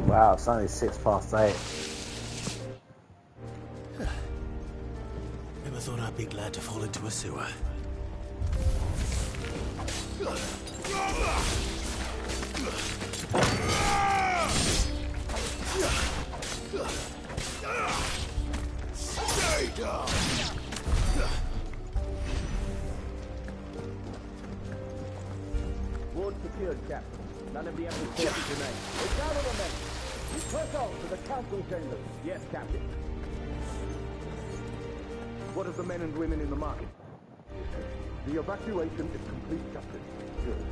Wow, it's only 8:06. Never thought I'd be glad to fall into a sewer. Stay down! Ward secured, Captain. None of the other forces remain. Gather the men. We press on to the council chambers. Yes, Captain. What of the men and women in the market? The evacuation is complete, Captain. Good.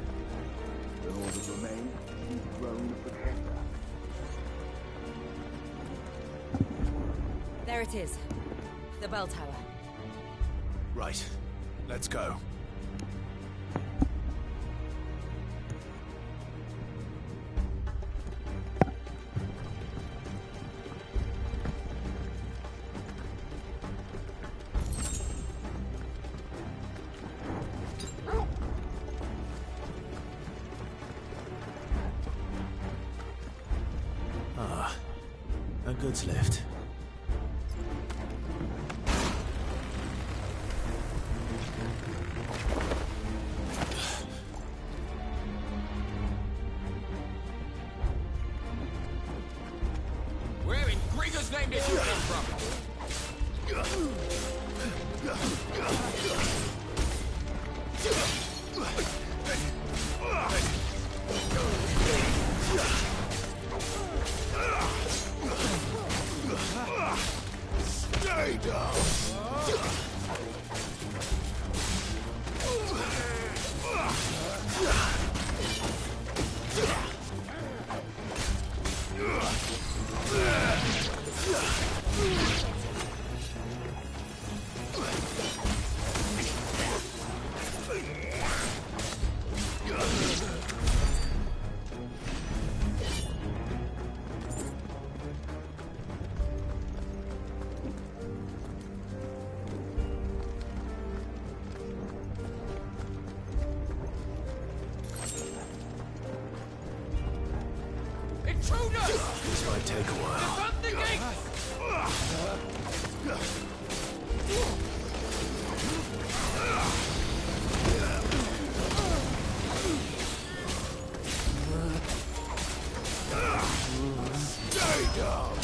Then all that remains is the throne of the Conqueror. There it is. The bell tower. Right. Let's go. A goods lift. Where in Gregor's name did you come from? Stay down! This might take a while. Defend the gate! Stay down!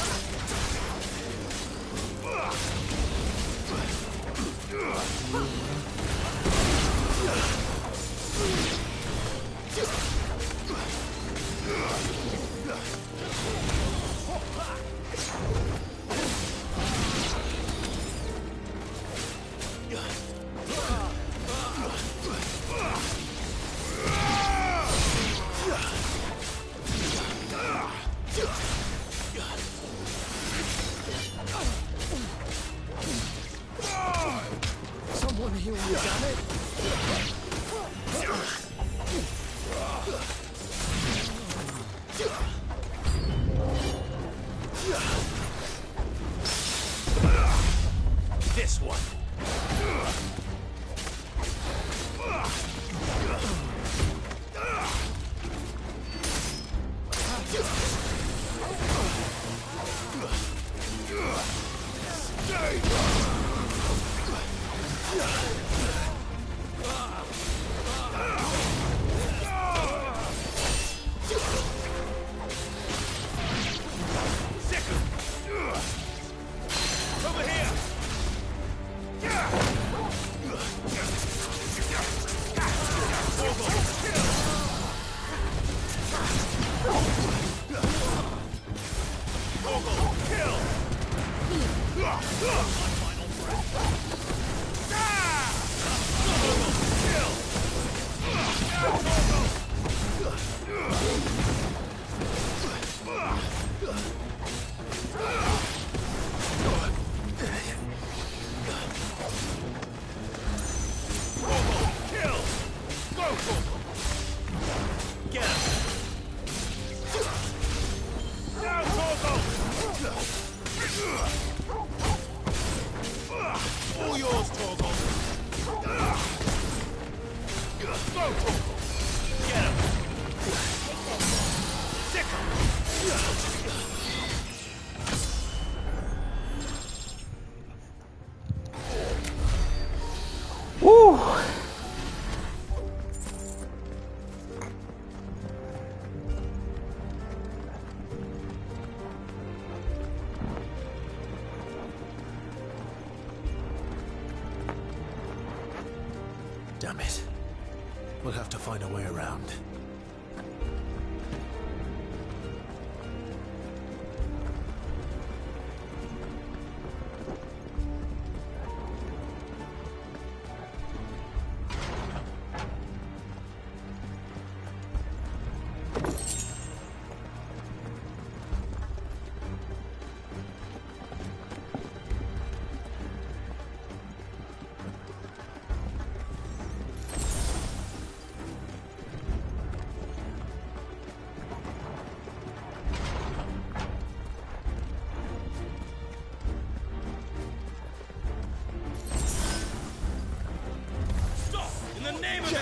heal you, damn it! This one. Over here. All yours, Torgal. Go, Torgal. Get him. Sick him. Woo! Damn it. We'll have to find a way around. In the name of the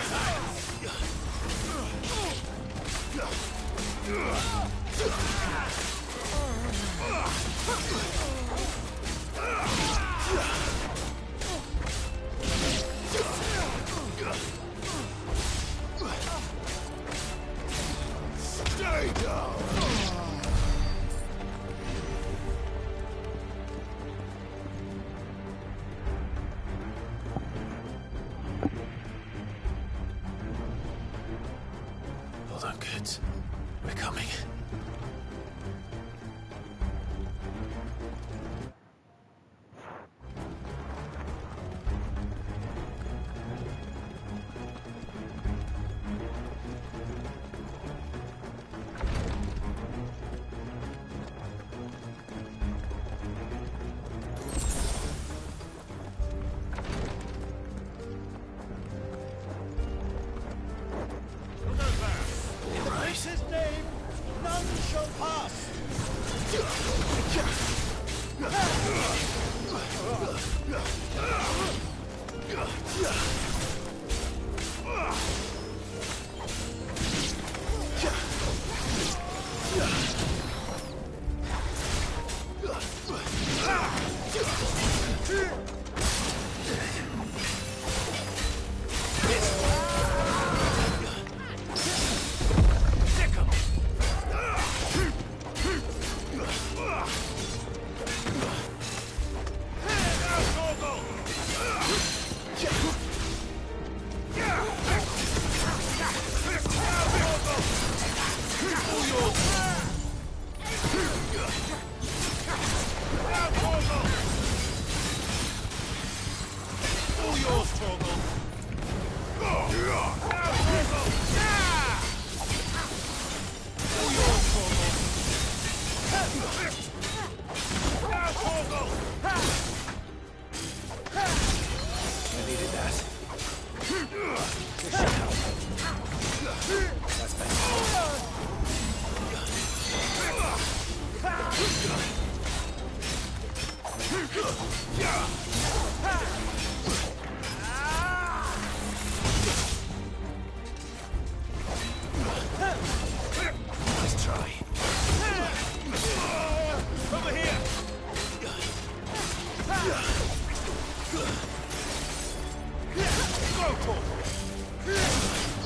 Stay down! Hold on, kids. We're coming. His name,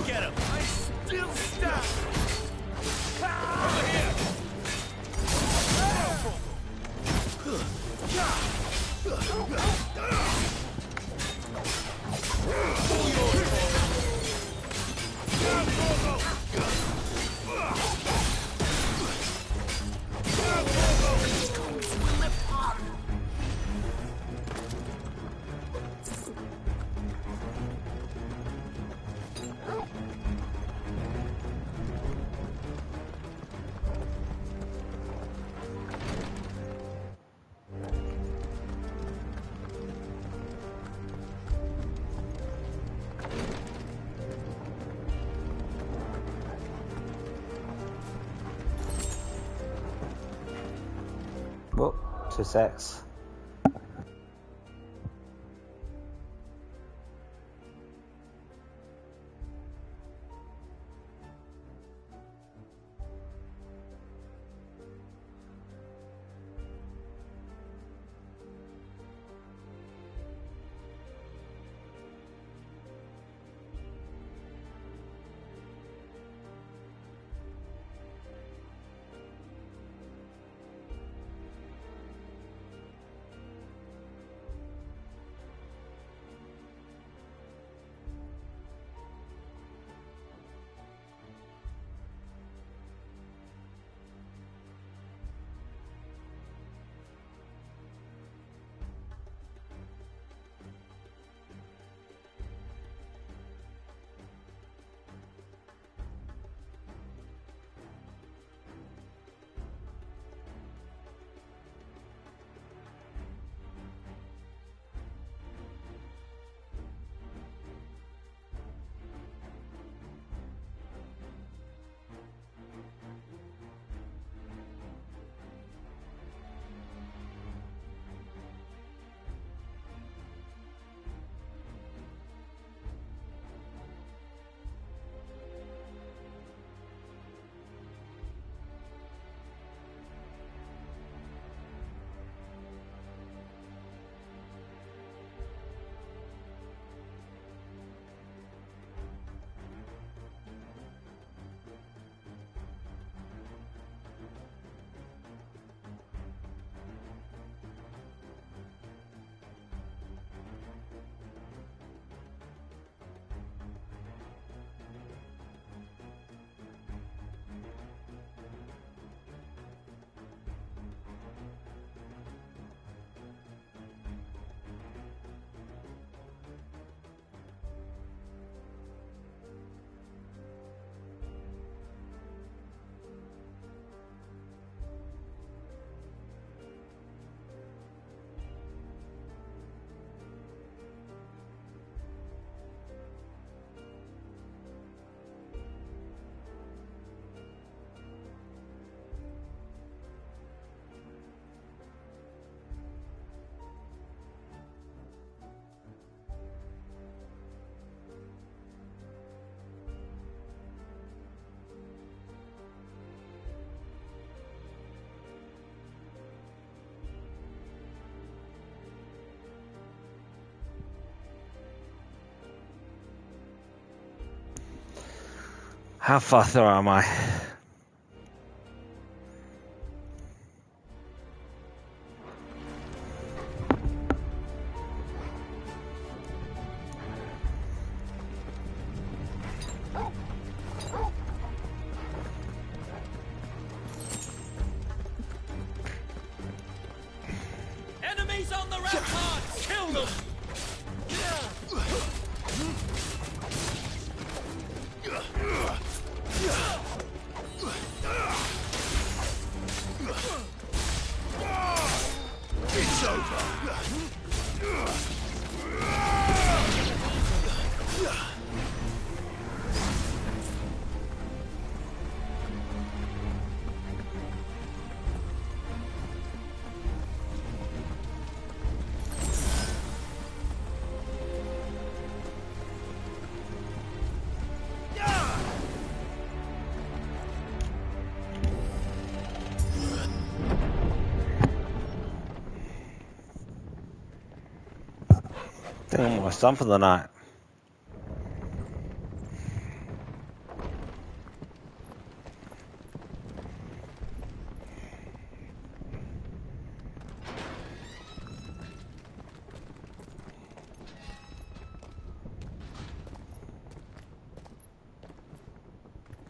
Get him! I still stop! Over here! Whoop, 2 secs. How far through am I? Enemies on the ramparts! Kill them! It's over. think I'm almost done for the night.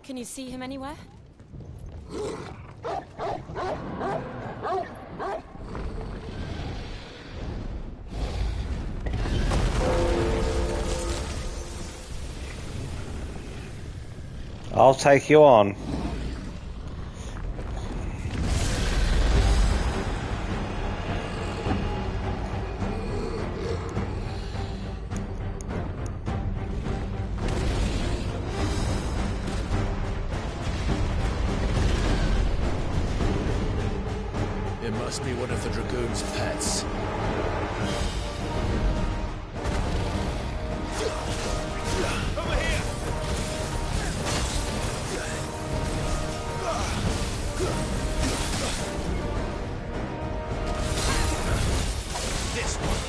Can you see him anywhere? I'll take you on. It must be one of the Dragoon's pets. Over here! This one.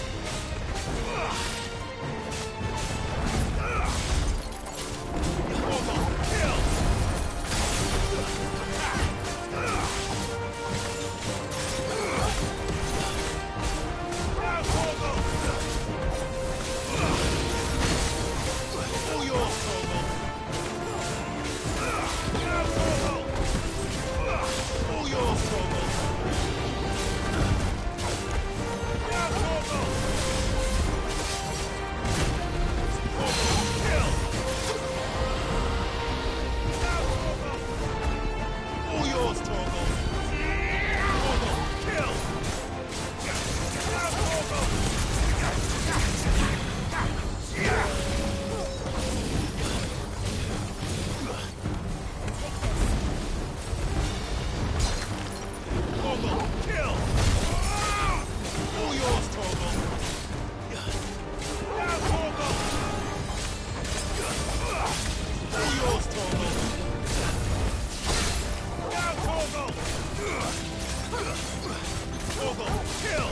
Kill!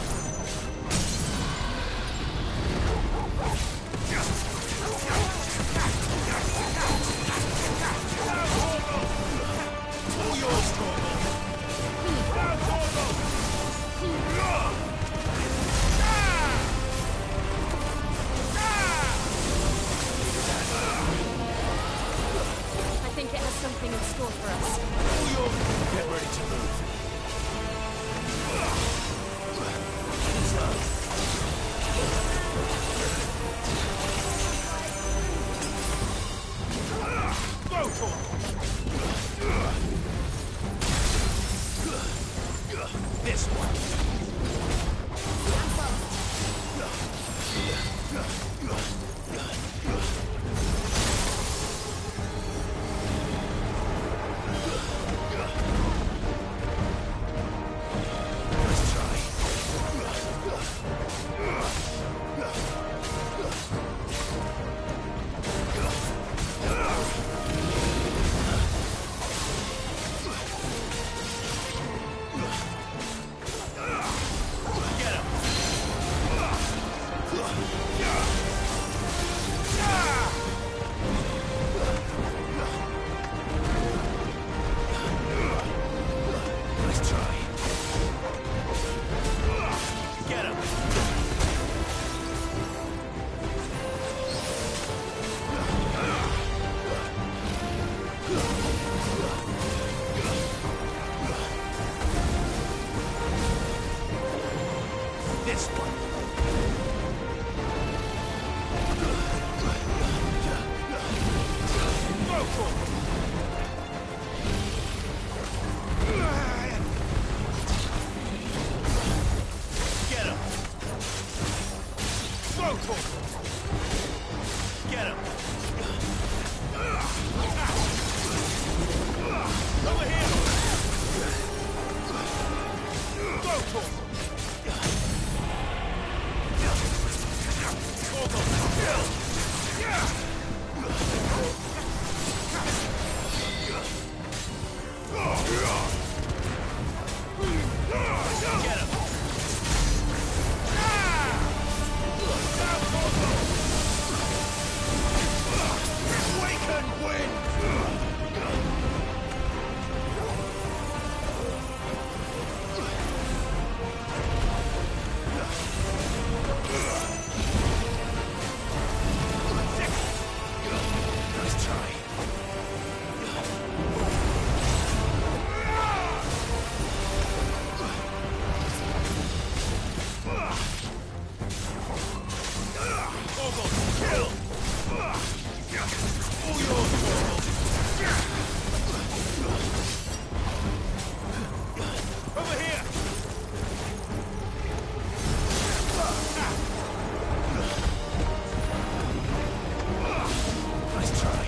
This one. This one. Go for it. Get him. Go for it. Get him. Over here. Go for it. Get him! Kill! All yours, Morgul! Over here! Nice try.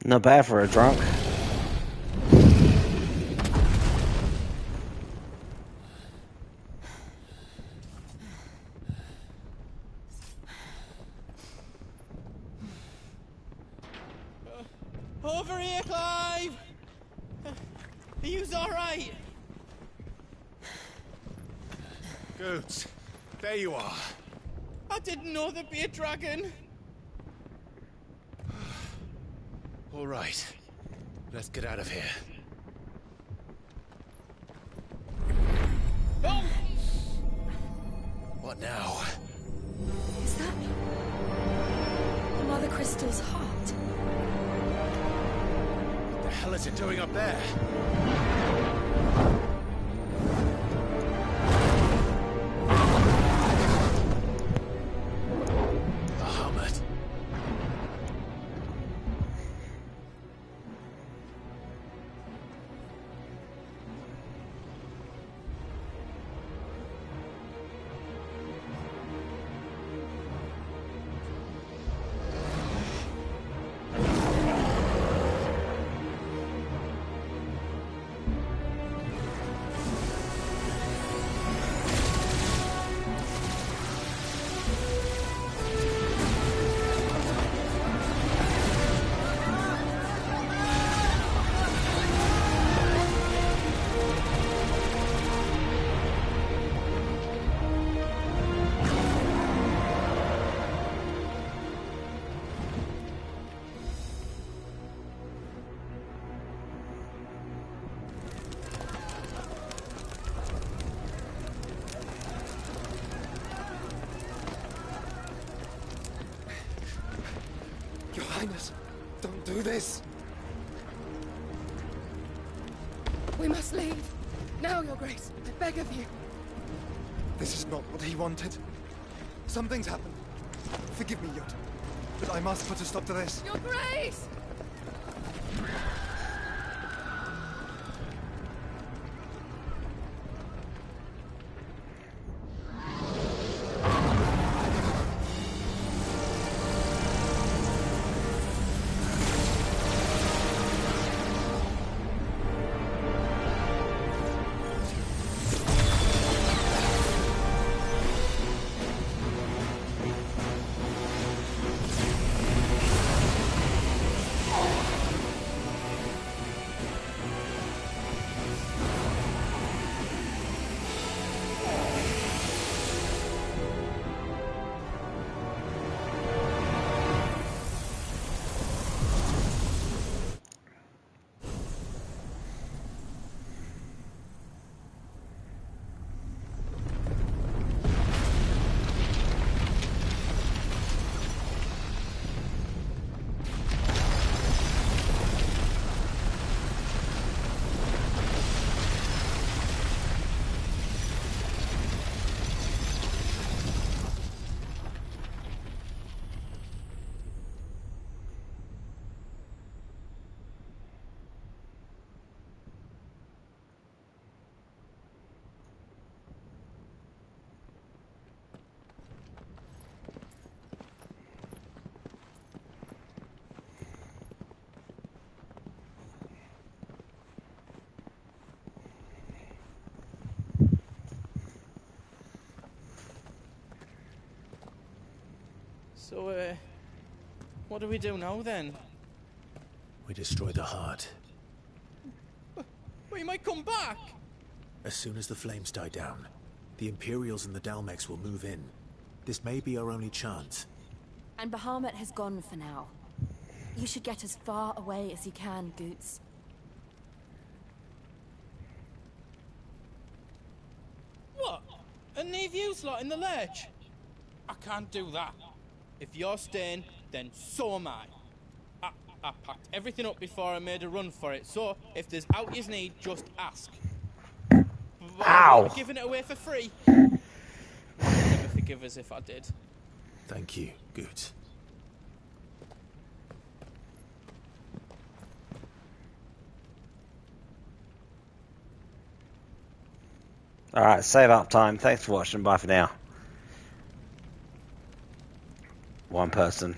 Not bad for a drunk. Over here, Clive! Are yous alright? Goods, there you are. I didn't know there'd be a dragon. All right, let's get out of here. Oh! What now? Is that Mother Crystal's heart? What the hell is it doing up there? Bahamut. Your Highness, don't do this. We must leave. Now, Your Grace. I beg of you. This is not what he wanted. Something's happened. Forgive me, Yod, but I must put a stop to this. Your Grace! So, what do we do now then? We destroy the heart. We might come back! As soon as the flames die down, the Imperials and the Dalmex will move in. This may be our only chance. And Bahamut has gone for now. You should get as far away as you can, Goots. What? And leave you lot in the lurch? I can't do that. If you're staying, then so am I. I packed everything up before I made a run for it, so if there's out you need, just ask. Ow! I'm giving it away for free. Never forgive us if I did. Thank you, Goots. Alright, save up time. Thanks for watching. Bye for now. One person.